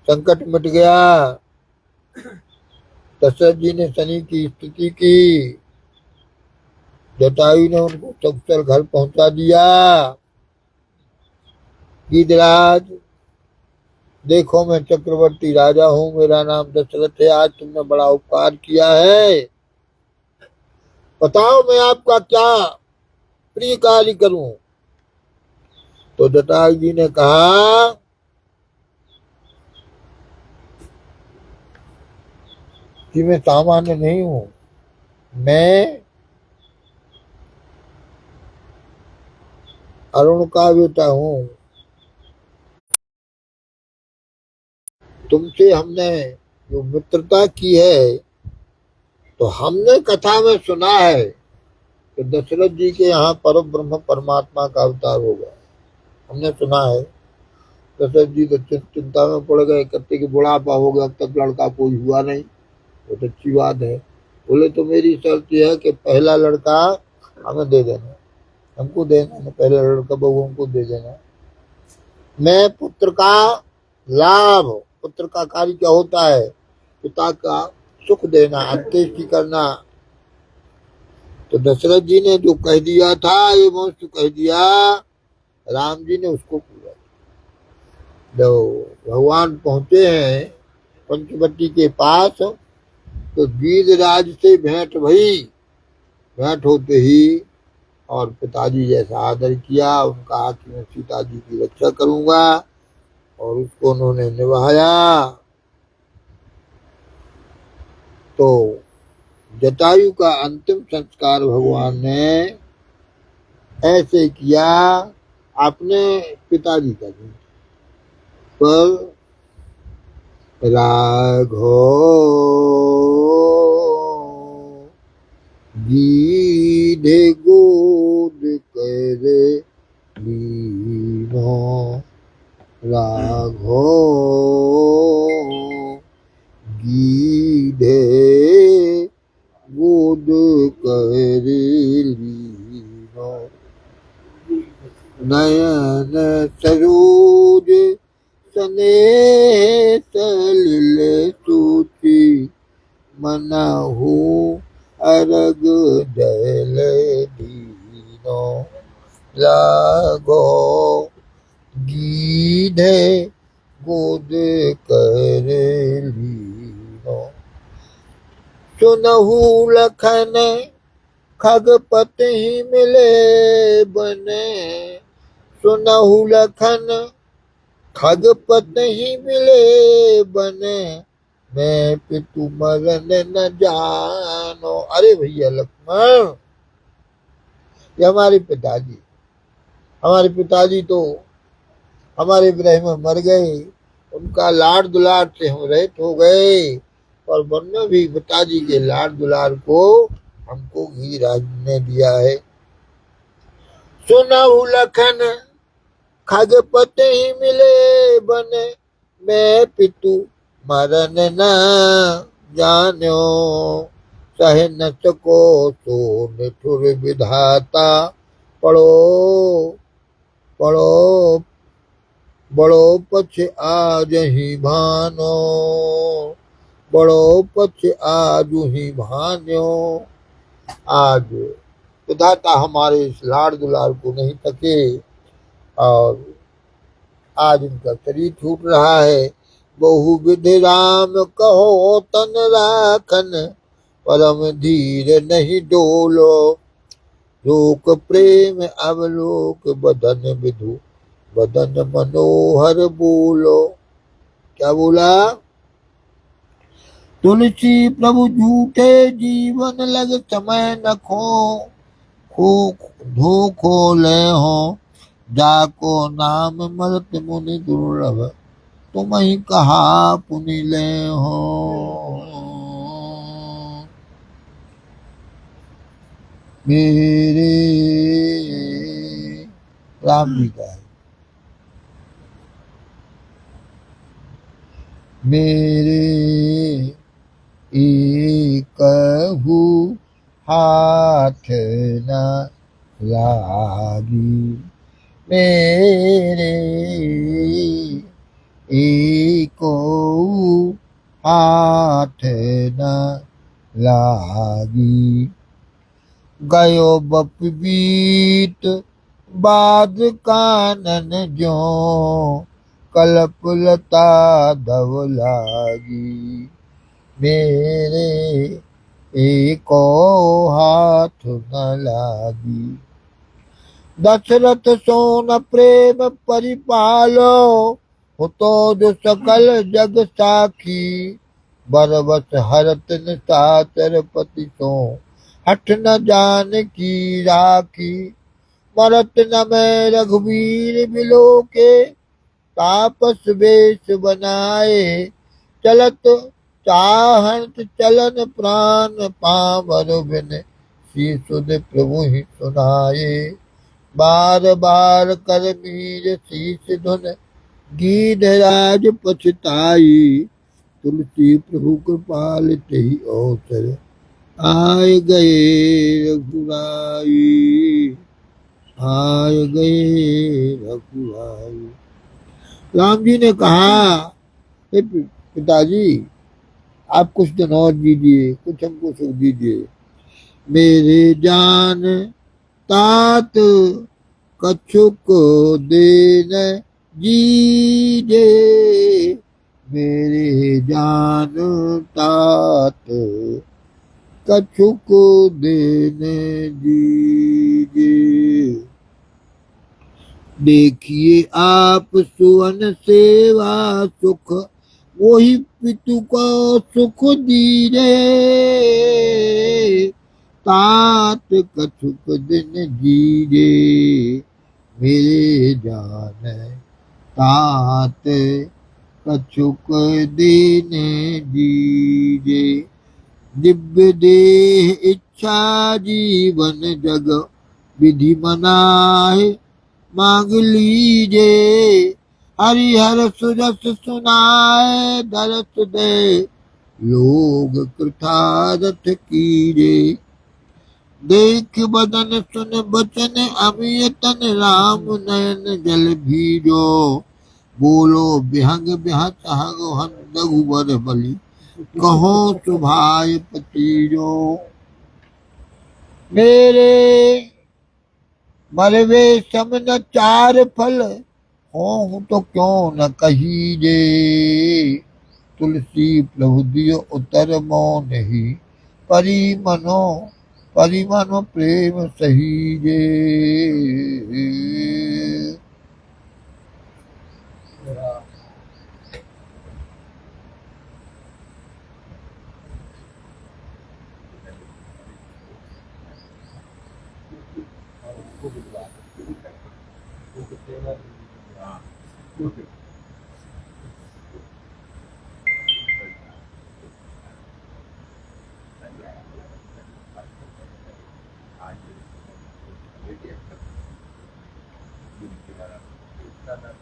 संकट मिट गया। दशरथ जी ने शनि की स्तुति की, जटायु ने उनको सकुशल घर पहुंचा दिया। गिद्धराज देखो, मैं चक्रवर्ती राजा हूं, मेरा नाम दशरथ है, आज तुमने बड़ा उपकार किया है, बताओ मैं आपका क्या प्रिय कार्य करूं। तो जटायु जी ने कहा कि मैं सामान्य नहीं हूं, मैं अरुण का बेटा हूं, तुमसे हमने जो मित्रता की है, तो हमने कथा में सुना है कि दशरथ जी के यहाँ परम ब्रह्म परमात्मा का अवतार होगा, हमने सुना है। दशरथ जी तो चिंता में पड़ गए, कहते कि बुढ़ापा हो गया, अब तक लड़का कोई हुआ नहीं। बहुत अच्छी बात है। बोले तो मेरी शर्त यह है कि पहला लड़का हमें दे देना, हमको देना, पहला लड़का बहू हमको दे देना। मैं पुत्र का लाभ, पुत्र का कार्य क्या होता है? पिता का सुख देना, अंत्येष्टि करना। तो दशरथ जी ने जो कह दिया था, ये वंश कह दिया, राम जी ने उसको पूरा। जब भगवान पहुंचे हैं पंचवटी के पास, तो गिरिराज से भेंट भई। भेंट होते ही और पिताजी जैसा आदर किया, उनका कि मैं सीता जी की रक्षा करूंगा, और उसको उन्होंने निभाया। तो जटायु का अंतिम संस्कार भगवान ने ऐसे किया, अपने पिताजी का भी। पर राघो गीधे गोद करे लीनो, राघो गीधे गोद करे लीनो, नयन सरोज स्नेह सलिल सूची, मनहु अरग दल दीनो, लागो गीधे गोद कर लीनो। सुनहु लखन खगपति मिले बने, सुनहु लखन खगपति मिले बने, मैं पितु मरन न जानो। अरे भैया लक्ष्मण, ये हमारे पिताजी तो हमारे विरह में मर गए, उनका लाड दुलार से हम रहित हो गए, और वन में भी पिताजी के लाड दुलार को हमको गिरिराज ने दिया है। सुनहु लखन खगपति मिले बने, मैं पितु मरन न जान्यो, सह न सको सो निठुर विधाता, पढ़ो पढ़ो बड़ो पछ आज ही भानो, बड़ो पछ आज ही भान्यो। आज विधाता हमारे इस लाड़ दुलार को नहीं थके, और आज इनका शरीर छूट रहा है। बहु विधि राम कहो तन राखन, परम धीर नहीं डोलो, लोक प्रेम अवलोक बदन विधु, बदन मनोहर बोलो। क्या बोला? तुलसी प्रभु झूठे जीवन लग, समय न धो खोले हो, जाको नाम मरत मुनि दुर्लभ, तुम ही कहा पुनि ले हो। मेरे राम जी का है, मेरे एकहु हाथ न लागी, मेरे एको हाथ न लागी। गयो बप बीत बाद कानन जो, कल्प लता दव लागी, मेरे एको हाथ न लागी। दशरथ सोन प्रेम परिपालो, हो तो जो सकल जग साखी, बरबस हरत निशाचर पति सो, हठ न जान की राखी। मरत न मैं रघुवीर बिलो के, तापस वेश बनाए, चलत चाहत चलन प्राण पावर बिन, सी सुध प्रभु ही सुनाए। बार बार कर मीर शीस धुन, गीधराज पछताई, तुलसी प्रभु कृपाल तेहि अवसर आए गए रघुराई, आए गए रघुराई। राम जी ने कहा, हे पिताजी, आप कुछ दिन और दीजिए, कुछ हमको सुख दीजिए। मेरे जान तात कछुक देन जीजे, मेरे जान तात कछुक देन जीजे। देखिए आप सुवन सेवा सुख, वही पितु को सुख दीजे, तात कछुक दिन जीजे, मेरे जान तात कछुक दिन जीजे। दिव्य देह इच्छा जीवन जग विधि मनाए, मांग लीजे, हरिहर सुरस सुनाए, दरस दे लोग कृतारथ कीजे। देख बदन सुन बचन अमिय तन, राम नयन जल भीजो, बोलो बिहंग बिहत हग हन रघुबर बलि, कहो सुभाय पतीजो। मेरे मरवे सम न चार फल, हो तो क्यों न कहीजे, तुलसी प्रभु दियो उतर मौन ही, परी मनो प्रेम सहीजे।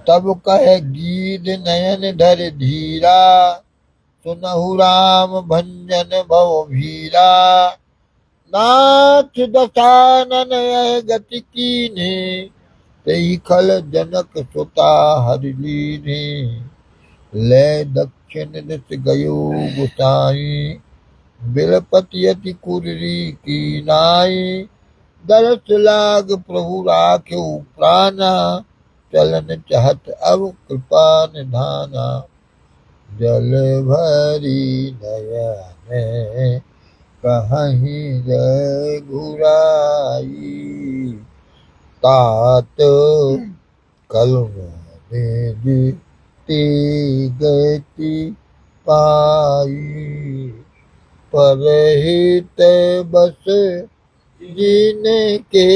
तब कहे गीध नयन धर धीरा, सुनहु राम भंजन भव भीरा, नाथ दशानन यह गति कीन्हे, तेहि खल जनक सुता हरि लीन्हे। ले दक्षिण दिस गयो गुसाई, बिलपति अति कुररी की नाई, दरस लाग प्रभु राख्यो प्राणा, चलन चहत अब कृपा निधाना। जल भरी नयन कहीं रघुराई, तात कलम में ते गति पाई, परहित बस जिनके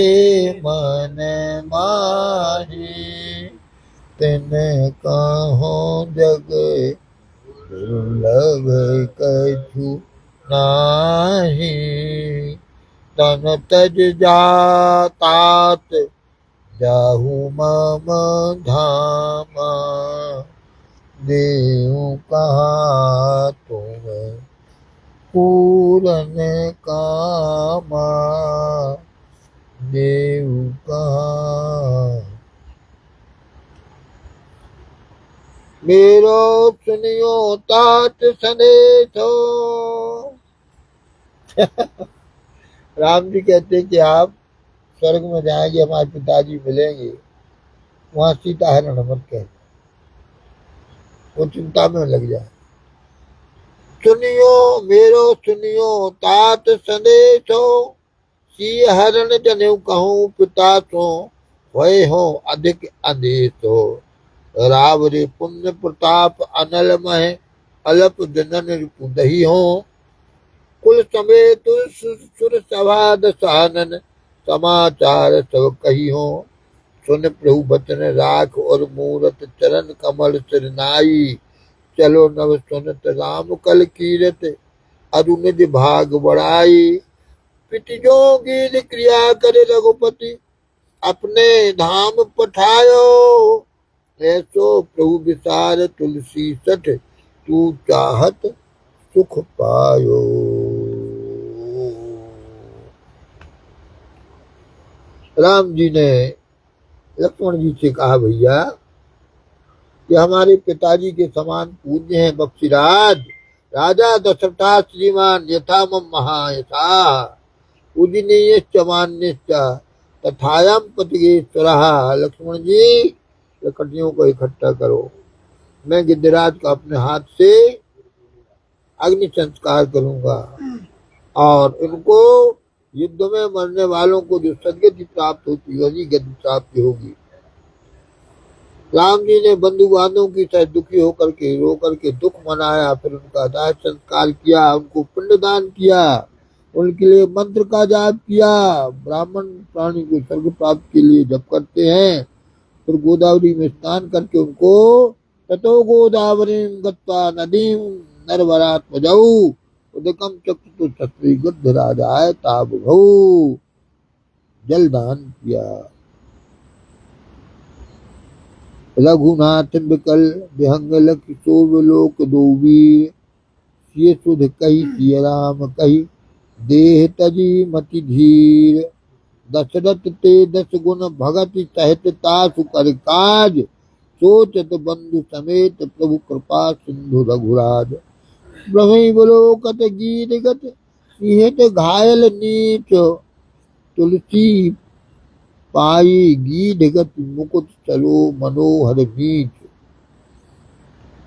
मन माही, तिन कहो जग दुर्लभ कछु नाही। तन तज जातात जाहु मम धामा, देहु कहा तुम पूरन कामा, देहु कहा। मेरो सुनियो तात संदेशो। राम जी कहते हैं कि आप स्वर्ग में जाएंगे, हमारे पिताजी मिलेंगे, वहां सीता हरण मत कहना, वो चिंता में लग जाए। सुनियो मेरो सुनियो तात संदेशो, सी हरण जनेऊ कहूँ पिता सो, भय हो अधिक अंदेशो। रावरे पुण्य प्रताप अनल मह, अलप जनन रिपुदही हो। कुल समेत सुर सभा दसानन, समाचार सब कही हो। सुन प्रभु बचन राख और मूरत, चरण कमल सिर नाई। चलो नव सुनत राम कल कीरत, अरु निज भाग बढ़ाई। पितिजो गीत क्रिया करे रघुपति, अपने धाम पठायो। ऐसो प्रभु विसार तुलसी सठ, तू चाहत सुख पायो। राम जी ने लक्ष्मण जी से कहा, भैया कि हमारे पिताजी के समान पूज्य हैं बख्शीराज राजा दशरथा श्रीमान यथा मम महायथा पूजनीयश्च मान्यश्च तथायम पतिगेश्वरः। लक्ष्मण जी, लकड़ियों को इकट्ठा करो, मैं गिद्धराज का अपने हाथ से अग्नि संस्कार करूंगा और इनको युद्ध में मरने वालों को जो सदगति प्राप्त होती होगी, गति प्राप्ति होगी। राम जी ने बंधु बांधवों की तरह दुखी होकर के रो करके दुख मनाया, फिर उनका दाह संस्कार किया, उनको पिंडदान किया, उनके लिए मंत्र का जाप किया। ब्राह्मण प्राणी को स्वर्ग प्राप्त के लिए जप करते हैं, फिर गोदावरी में स्नान करके उनको ततो गोदावरी गत्वा नदीम नरवरात्मजौ उदकम चक्षु क्षत्रिय गद्ध राजाय ताब भऊ, जलदान किया। रघुनाथ बिकल विहंग लख शोभलोक दोवीर, सिय सुध कही सिय राम कही देह तजी मति धीर। दशरथ ते दस गुण भगत सहित तासु कर काज, सोचत बंधु समेत प्रभु कृपा सिंधु रघुराज। ब्रह्मलोकत गीत गत सिहत घायल नीच, तुलसी पाई गीध गत मुकुट चलो मनोहर नीच।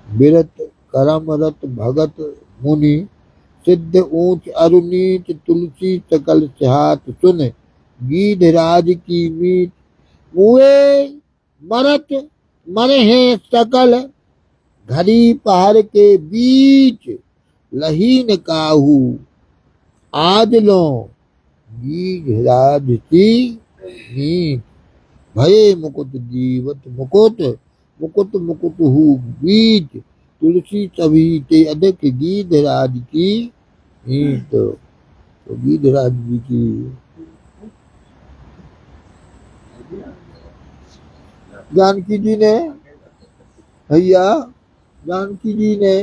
बिरत करम रत भगत मुनि, सिद्ध ऊंच अरु नीच। तुलसी सकल सिहात सुन, गीध राज की मीत। मुए मरत मरे हैं सकल, घड़ी पहर के बीच। लहीन काहू आज लो, गीध राज की नीत। भये मुकुट जीवत मुकुट, मुकुट मुकुट हु बीच। तुलसी सभी ते अधिक, गीध राज की नीत। तो गीध राज जी की जानकी जी ने, भैया जानकी जी ने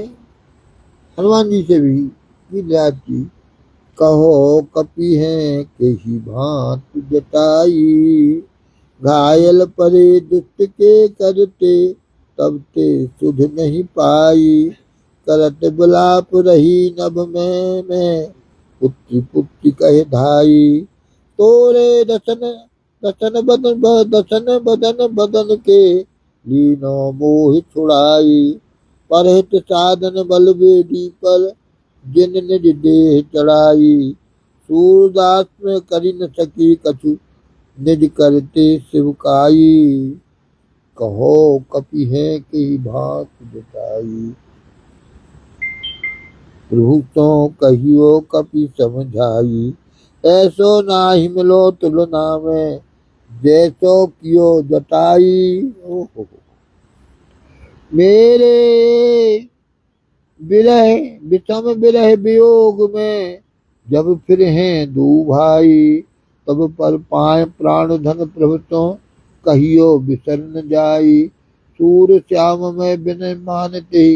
हनुमान जी से भी गीध राज की कहो कपि हैं केहि भांत जटाई। घायल परे दुष्ट के करते, तब ते सुध नहीं पाई। करत बिलाप रही नभ में पुत्री पुत्री कहे धाई। तोरे दसन बदन बदन के, लीनो मोहि छुड़ाई। परहित साधन बल बेदी पर, जिन निज देह चढ़ाई। सूरदास में करी न सकी कछु, निज करते शिवकाई। कहो कपि है की भांत जटाई। प्रभु तो कहियो कपि समझाई। ऐसो नाहि मिलो तुलना में, जैसो कियो जटाई। ओहो मेरे विरह विषम विरह वियोग में, जब फिर हैं दो भाई। तब पर पाए प्राण धन प्रभु तो, कहियो बिसर न जाई। सूर श्याम में विनय मानते,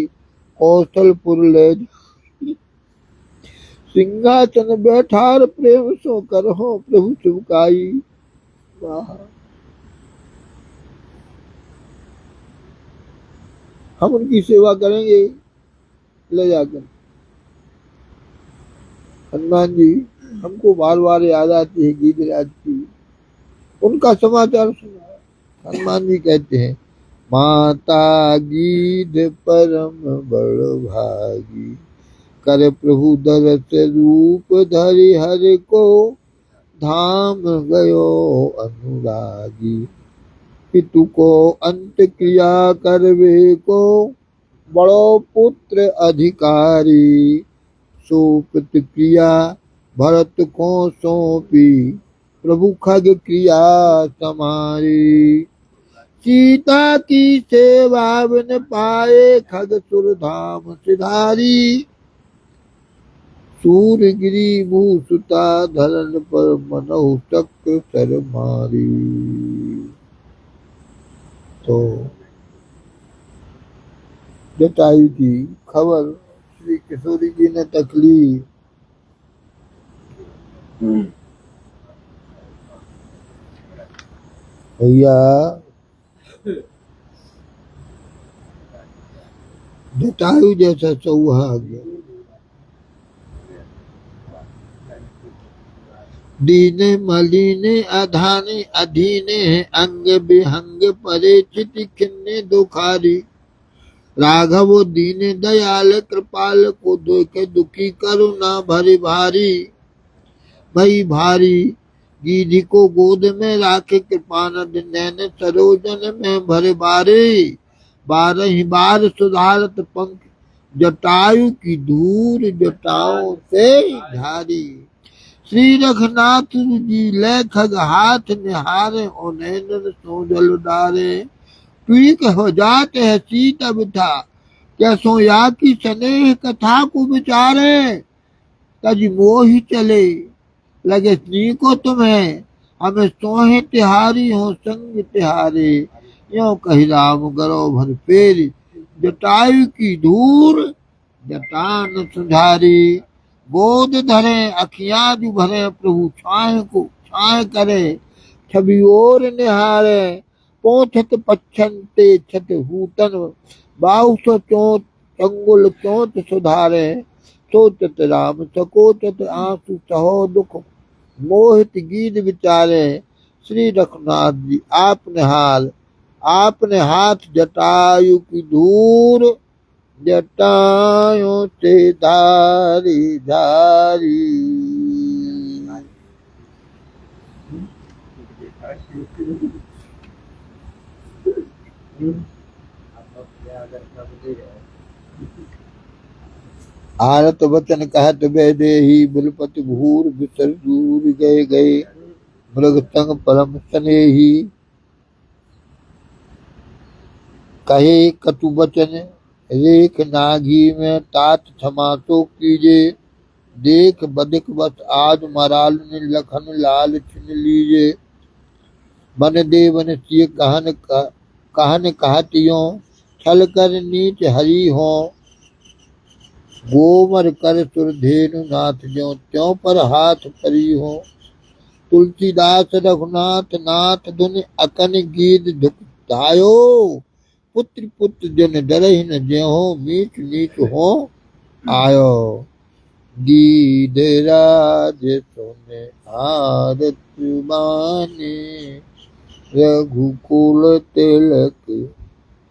कौशलपुर ले सिंहासन बैठार प्रेम सो करहो प्रभु चुकाई। हम उनकी सेवा करेंगे ले जाकर। हनुमान जी हमको बार बार याद आती है गीधराज की, उनका समाचार सुना। हनुमान जी कहते हैं, माता गीध परम बड़ भागी। कर प्रभु दरस रूप धरि हरि को, धाम गयो अनुरागी। पितु को अंत क्रिया करवे को, बड़ो पुत्र अधिकारी। सो प्रतिक्रिया भरत को सौंपी, प्रभु खग क्रिया समारी। सीता की सेवा बिन पाए, खग सुर धाम सिधारी। सूरगिरी भूसुता धरन पर, मनहु चक्र सर मारी। तो जटायु की खबर श्री किशोरी जी ने तक ली। भैया जटायु जैसा सौभाग्य दीने मलिने अधाने अधीने अंग विहंग परे चित खिन्ने दुखारी राघव दीने दयाल कृपाल को देखे दुखी करुणा भरी भारी भई भारी गिरी को गोद में राखे कृपानंद नैन सरोजन में भरे बारे बारह बार सुधारत पंख जटायु की दूर जटाओं से झारी श्री रघुनाथ जी ले खग हाथ निहारे और नैनन सोजल डारे पीक हो जाते है सीत बिठा क्या सोया की स्नेह कथा को विचारे तज मोहि चले लगे स्त्री को तुम्हें हमें सोहे तिहारी हो संग तिहारे यो कही राम गरो भर फेरी जटायु की दूर जटान सुधारी गोद धरे अखियां जु भरे प्रभु छाए को छाए करे छवि और निहारे पोथत पच्छन्ते छत हूतन बाहु सो चोट अंगुल चोट सुधारे सोचत राम सकोचत आंसू सहो दुख मोहित गीत विचारे श्री रघुनाथ जी आपने हाथ जटायु की दूर जटायों से धारी धारी आरत वचन कहत बेदेही बिलपति भूर बिसर दूर गए गए मृग संग परम स्नेही कहे कटु वचन रेख नाघी में तात क्षमा तो कीजे देख बदिक बस आज मराल ने लखन लाल छिन लीजे बन देवन सिय कहन कहतियों छल कर नीच हरी हो गोमर कर सुरधेनु नाथ ज्यों त्यों पर हाथ परी हो तुलसीदास रघुनाथ नाथ धुन अकन गीत दुख धायो पुत्र पुत्र जन डरहि न ज्यों मीठ नीच हो आयो गीधराज सुन आरत बाने रघुकुल तिलक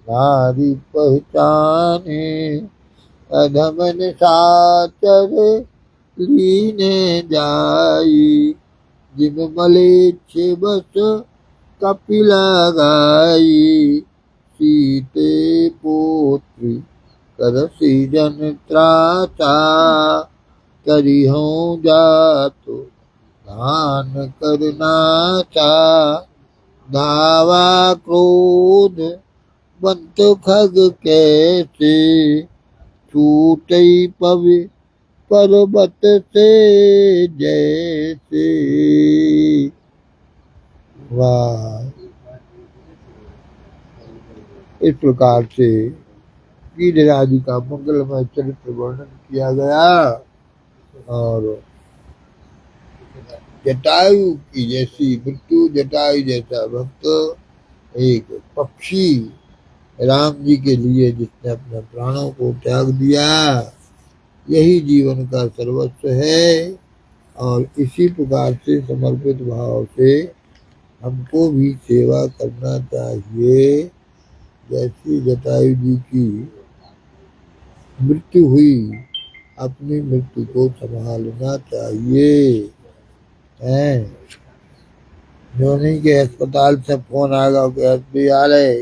नारी पहचाने अधमन साचर लीने जाई जिम मलेच्छ बस कपिला गाई सीते पुत्री कर सीजन त्राता करी हूँ जातो धान करना चा धावा क्रोध बंत खग कैसे छूटई पवि पर्वत से जैसे। वाह, इस प्रकार से गीधराज का मंगलमय चरित्र वर्णन किया गया और जटायु की जैसी मृत्यु, जटायु जैसा भक्त एक पक्षी राम जी के लिए जिसने अपने प्राणों को त्याग दिया, यही जीवन का सर्वस्व है। और इसी प्रकार से समर्पित भाव से हमको भी सेवा करना चाहिए। जैसी जटायु जी की मृत्यु हुई, अपनी मृत्यु को संभालना चाहिए। है जो नहीं के अस्पताल से फोन आएगा कि एसपी आ रहे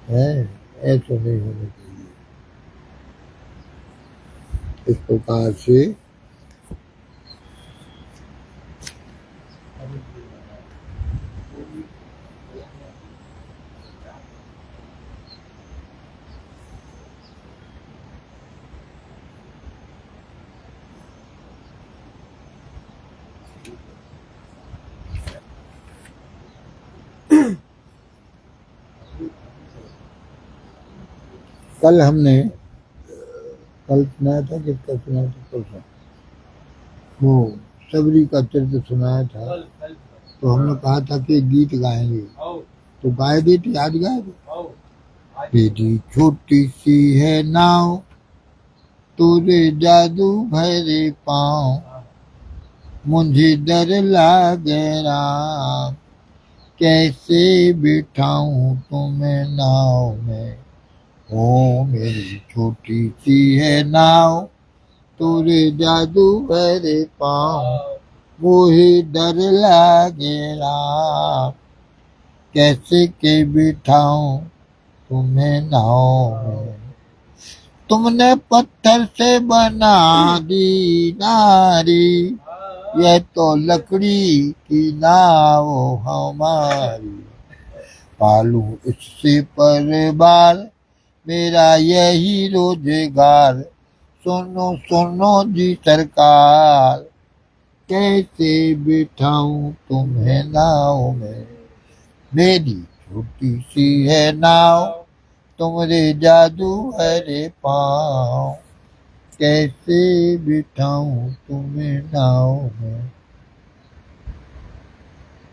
हैं, ऐसा नहीं होना चाहिए। इस प्रकार से कल हमने कल सुनाया था, किसका सुनाया था, कल सुना वो सबरी का चरित्र सुनाया था। तो हमने कहा था कि गीत गाएंगे, तो गाए देते, आज गाए दे। मेरी छोटी सी है नाव, तोरे जादू भरे पाँव, मुझे डर लागे राम, कैसे बिठाऊं तुम्हें नाव में। ओ मेरी छोटी सी है नाव, तोरे जादू भरे पाँव, मुझे डर लागे राम, कैसे के बिठाऊं तुम्हें नाव में। तुमने पत्थर से बना दी नारी, यह तो लकड़ी की नाव हमारी, पालू इससे परिवार, मेरा यही रोजगार, सुनो सुनो जी सरकार, कैसे बिठाऊं तुम्हें नाव में। मेरी छोटी सी है नाव, तुम्हारे जादू हरे पाँव, कैसे बिठाऊं तुम्हें नाव में।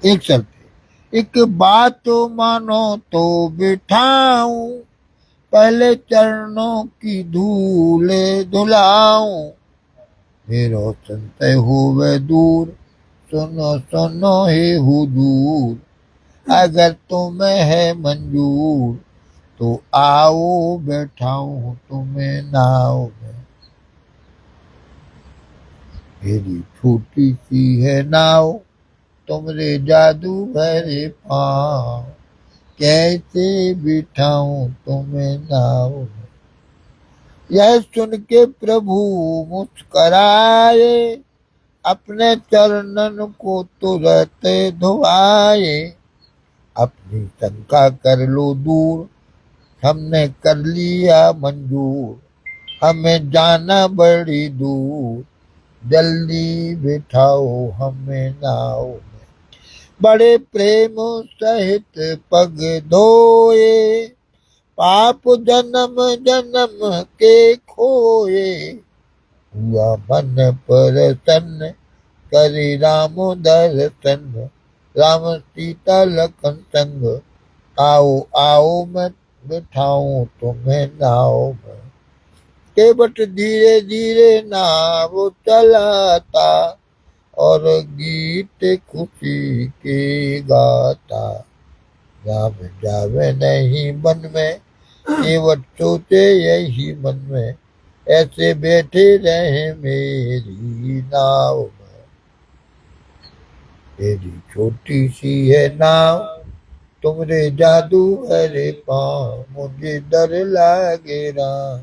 एक शर्त है, एक बात तो मानो तो बिठाऊं, पहले चरणों की धूल धुलाऊं, मेरो संतय होवे दूर, सुनो सुनो हे हुजूर, अगर तुम्हें है मंजूर, तो आओ बैठाऊं तुम्हें नाव में। मेरी छोटी सी है नाव, तुमरे जादू भरे पाँव, कैसे बिठाऊं तुम्हें नाव में। यह सुन के प्रभु मुस्कराए, अपने चरणन को तुरंत धुआए, अपनी शंका कर लो दूर, हमने कर लिया मंजूर, हमें जाना बड़ी दूर, जल्दी बिठाओ हमें नाव में। बड़े प्रेम सहित पग धोए, पाप जन्म जन्म के खोए, हुआ मन प्रसन्न, करे राम दर्शन, राम सीता लखन संग, आओ आओ मैं बिठाऊं तुम्हें नाव में। केवट धीरे धीरे नाव चलाता, और गीत खुशी के गाता, राम जावे नहीं मन में, केवट सोचे यही मन में, ऐसे बैठे रहे मेरी नाव में। मेरी छोटी सी है नाव, तुमरे जादू भरे पाँव, मुझे डर लागे राम,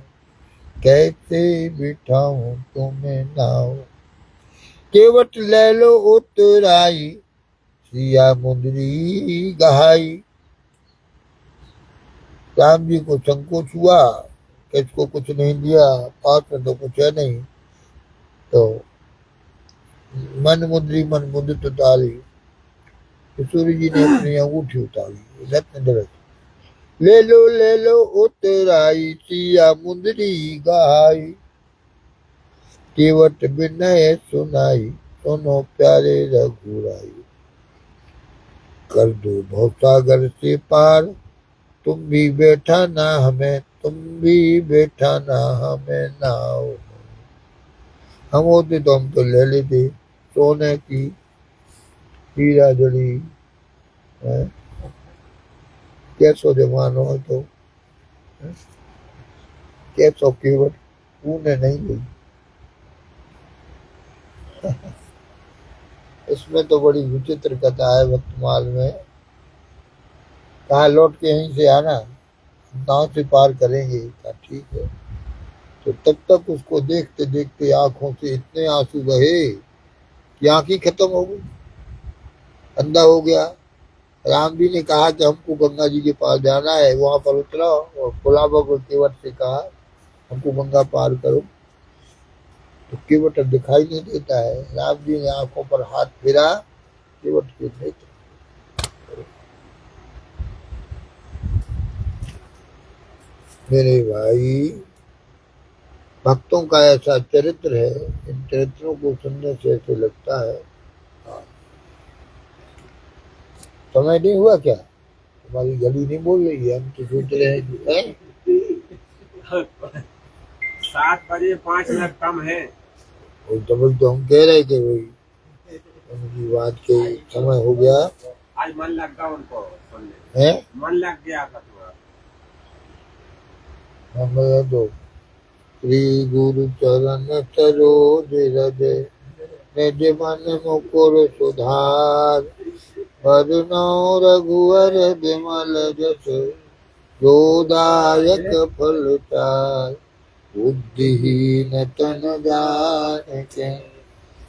कैसे बिठाऊं तुम्हें नाव। केवट ले लो उतराई, सिया मुंदरी गहाई। राम जी को संकोच हुआ, किसको कुछ नहीं दिया, पास में तो कुछ है नहीं, तो मन मुद्रित उतारी, सूर्य जी ने अपनी अंगूठी उतारी, रत्न दरस, ले लो उतराई, सिया मुंदरी गहाई, केवट विनय सुनाई, सुनो प्यारे रघुराई, कर दो भवसागर से पार, तुम भी बैठा ना हमें, तुम भी बैठा ना हमें नाव में। हम होते तो हम तो ले लेते सोने की हीरा जड़ी है, कैसो जमानो है तो कैसो केवट ऊने नहीं ली। इसमें तो बड़ी विचित्र कथा है वर्तमान में। कहा लौट के यहीं से आना, नाव से पार करेंगे। कहा ठीक है। तो तब तक उसको देखते देखते आंखों से इतने आंसू बहे कि आंखें खत्म हो गई, अंधा हो गया। राम जी ने कहा कि हमको गंगा जी के पास जाना है, वहां पर उतरा और गुलाबा को केवट से कहा हमको गंगा पार करो। तो केवट अब दिखाई नहीं देता है। राम जी ने आंखों पर हाथ फेरा, केवट के नेत्र मेरे भाई, भक्तों का ऐसा चरित्र है, इन चरित्रों को सुनने से ऐसे लगता है। समय नहीं हुआ क्या? हमारी घड़ी नहीं बोल रही है, हम तो सोच रहे हैं कि है? 7 बजे 5 मिनट कम है। तब तो हम कह रहे थे भाई उनकी बात के समय हो गया आज मन लग गया उनको सुनने, है। मन लग गया था तुम्हारा। हम तो श्री गुरु चरण सरोज रज निज मन मुकुर सुधार, वरुणो रघुवर विमल जस जोदायक फल चार, बुद्धिहीन तन जानिके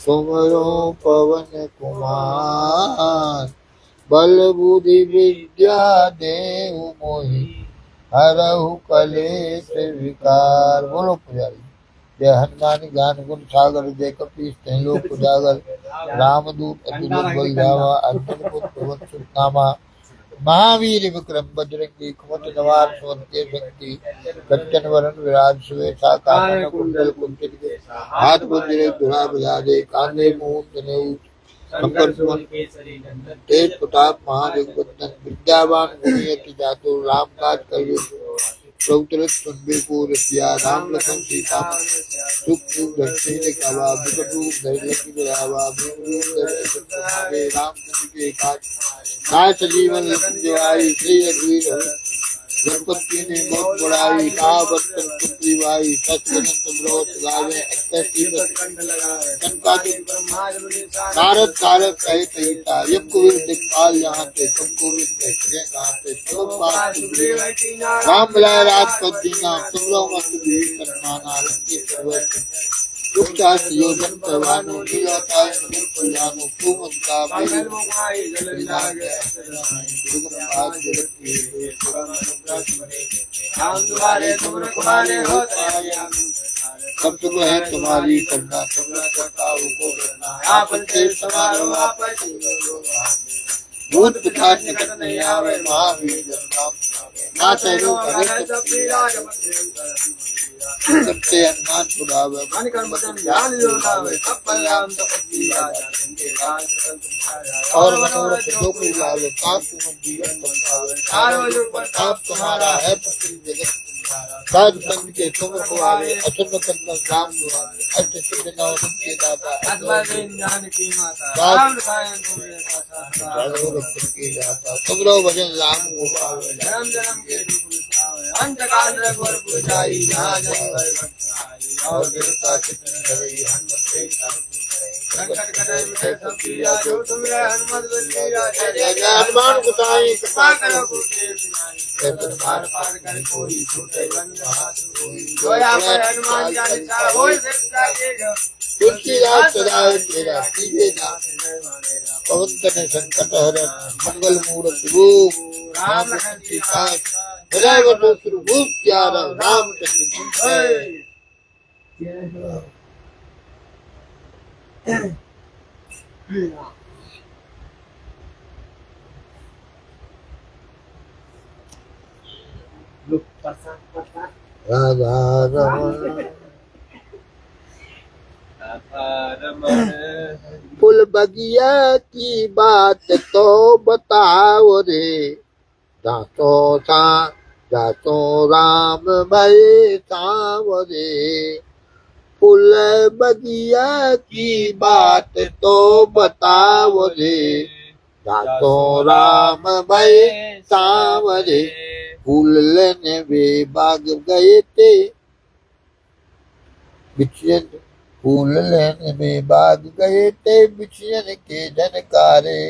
तुमरो पवन कुमार, बल बुद्धि विद्या देहु मोहि हरहु कलेश विकार। बोलो पुजारी। जय हनुमान ज्ञान गुण सागर, जय कपीस लोक उजागर, रामदूत अतुलित बल धामा, अंजन पुत्र वत्स नामा, महावीर विक्रम बजरंगी कुमत निवार सुमति के शक्ति, कंचन वरण विराज सुवेशा, कानन कुंडल कुंचित हाथ वज्र धुरा बजा दे, कांधे मूंछ जनेऊ शंकर सुमन तेज प्रताप महाजगवंदन, विद्यावान गुणियति जातु, राम काज करियो प्रभुचरित सुनबे को रसिया, राम लखन सीता सुख धरती ने कावा, विकट रूप धरि लंकी जरावा, भीम रूप धरि तुम्हारे, रामचंद्र के काज काय सजीवन लखन जिवाई, श्री रघुवीर गणपति ने बहुत बड़ाई, कहा बचपन पुत्री भाई, सचवदन तुमरो गावे, कारक कारक कहे तहिता, यम कुबेर दिखपाल यहाँ थे, तुमको विद्य कहाँ थे, तुम बात राम मिलाए राजपद दीना, तुमरो मत भीड़ करमाना, रंगी सर्वत दुष्टास योजन करवानो, नीलाताय सुनिल कल्याणो, कुमंता मेरे परिणाम है सुगम भाग जगत के राम तुम्हारे तुम रखवारे होते सब सुख है तुम्हारी करना, तुमरा करता हो को करना, आपन से समारो आपन भूत पिता निकट नहीं आवे, महावीर जन नाम ना चलो करे सब पीरा करते अन्नाथ छुड़ावे, मन कर्म वचन ध्यान जो लावे, सब परिणाम तपस्वी राजा और मनोरथ जो कोई लावे, पाप तुम जीवन बचावे, चारों युग प्रताप तुम्हारा है पृथ्वी जगत राज संग के तुम खुआवे, असुर कंदन राम दुआरे, अष्ट सिद्ध नव नित्य दाता, अद्भुत ज्ञान की माता, राम रसायन तुम्हारे पासा, के जाता तुमरो भजन राम को पावे, जन्म जन्म के दुख मिटावे, अंत काल रघुवर पुजाई, जहाँ जन्म हरि भक्त आई, और देवता चित्त धरे हनुमत संकट कटाई मिटे सब पीरा, जो तुम्हें हनुमत बलबीरा, जय जय जय हनुमान गोसाई कृपा करो गुरुदेव विनाई, पार पार कर कोई छूटे बंद हाथ कोई, जो यहाँ पर हनुमान चालीसा होय सेवता के घर, तुलसीदास सदाए तेरा कीजे नाथ, पवन तनय संकट हरन मंगल मूरत रूप, राम लखन सीता सदैव बंधु रूप प्यारा, रामचंद्र की जय। राधा रमण फूल बगिया की बात तो बताओ रे, जासो राम भय सांवरे, फूल बगिया की बात तो बताओ रे, जासो राम भय सांवरे, फूल लेने वे बाग गए थे बिछियन, फूल लेने में बाग गए थे बिछियन के जनकारे,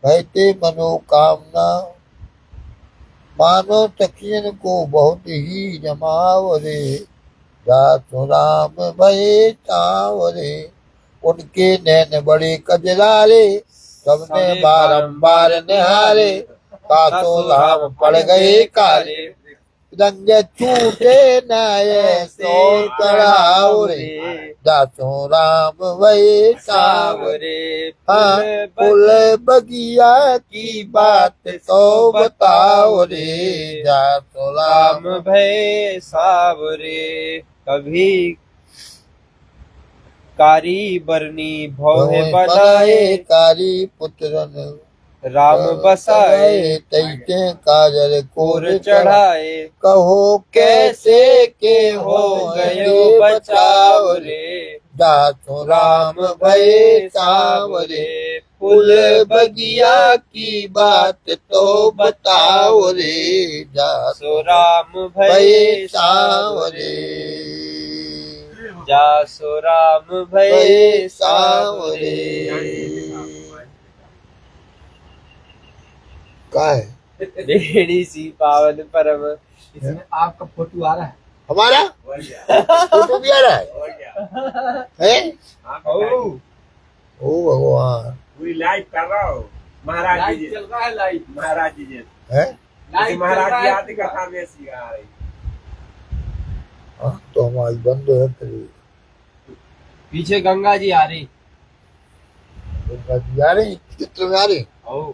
कहते मनोकामना मानो सखियन को बहुत ही जमावरे, जासो राम भये सांवरे, उनके नैन बड़े कजरारे, सबने बारंबार निहारे, तातो राम पड़ गए कारे, रंग छूटे न ऐसो कराओ रे दासों राम वही सावरे हाँ फूल बगिया की बात तो बताओ रे दासों राम राम भय सावरे। कभी कारी बरनी भौहे बनाए कारी पुत्रन राम बसाए तैके काजल कोर कोर चढ़ाए। कहो कैसे के हो गयो बचाव रे दासों राम भय सावरे फूल बगिया की बात तो बताओ रे सो राम भय भय सावरे सावरे जासो राम भय भय सावरे। सावरे का है बेड़ी सी पावन परम। इसमें आपका फोटो आ रहा है। हमारा फोटो भी आ रहा है ओ भगवान पूरी लाइव कर रहा हूँ महाराज लाइव जी चल रहा है, लाइव महाराज जी है लाइव महाराज चल जी रहा है। आदि कथा में सिखा रही हाँ, तो हमारी बंद है तेरी पीछे गंगा जी आ रही। गंगा जी आ रही चित्र में आ रही ओ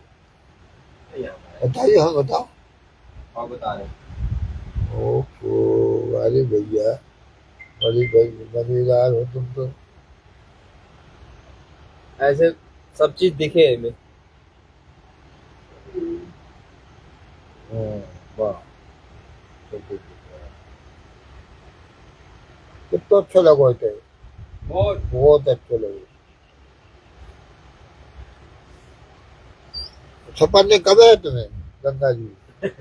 बताइए हाँ बताओ और बता रहे ओहो अरे भैया बड़ी मजेदार हो तुम तो ऐसे सब चीज दिखे हमें। वाह कितना अच्छा लगा थे बहुत अच्छे लगे छपन्ने कब है तुम्हें गंगा जी एक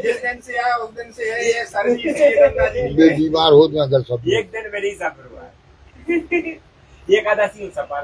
दिन से आया उस दिन से है ये सर्दी से गंगा जी ये बीमार हो जाए अगर सब एक दिन में नहीं सफर हुआ है। एकादशी सफर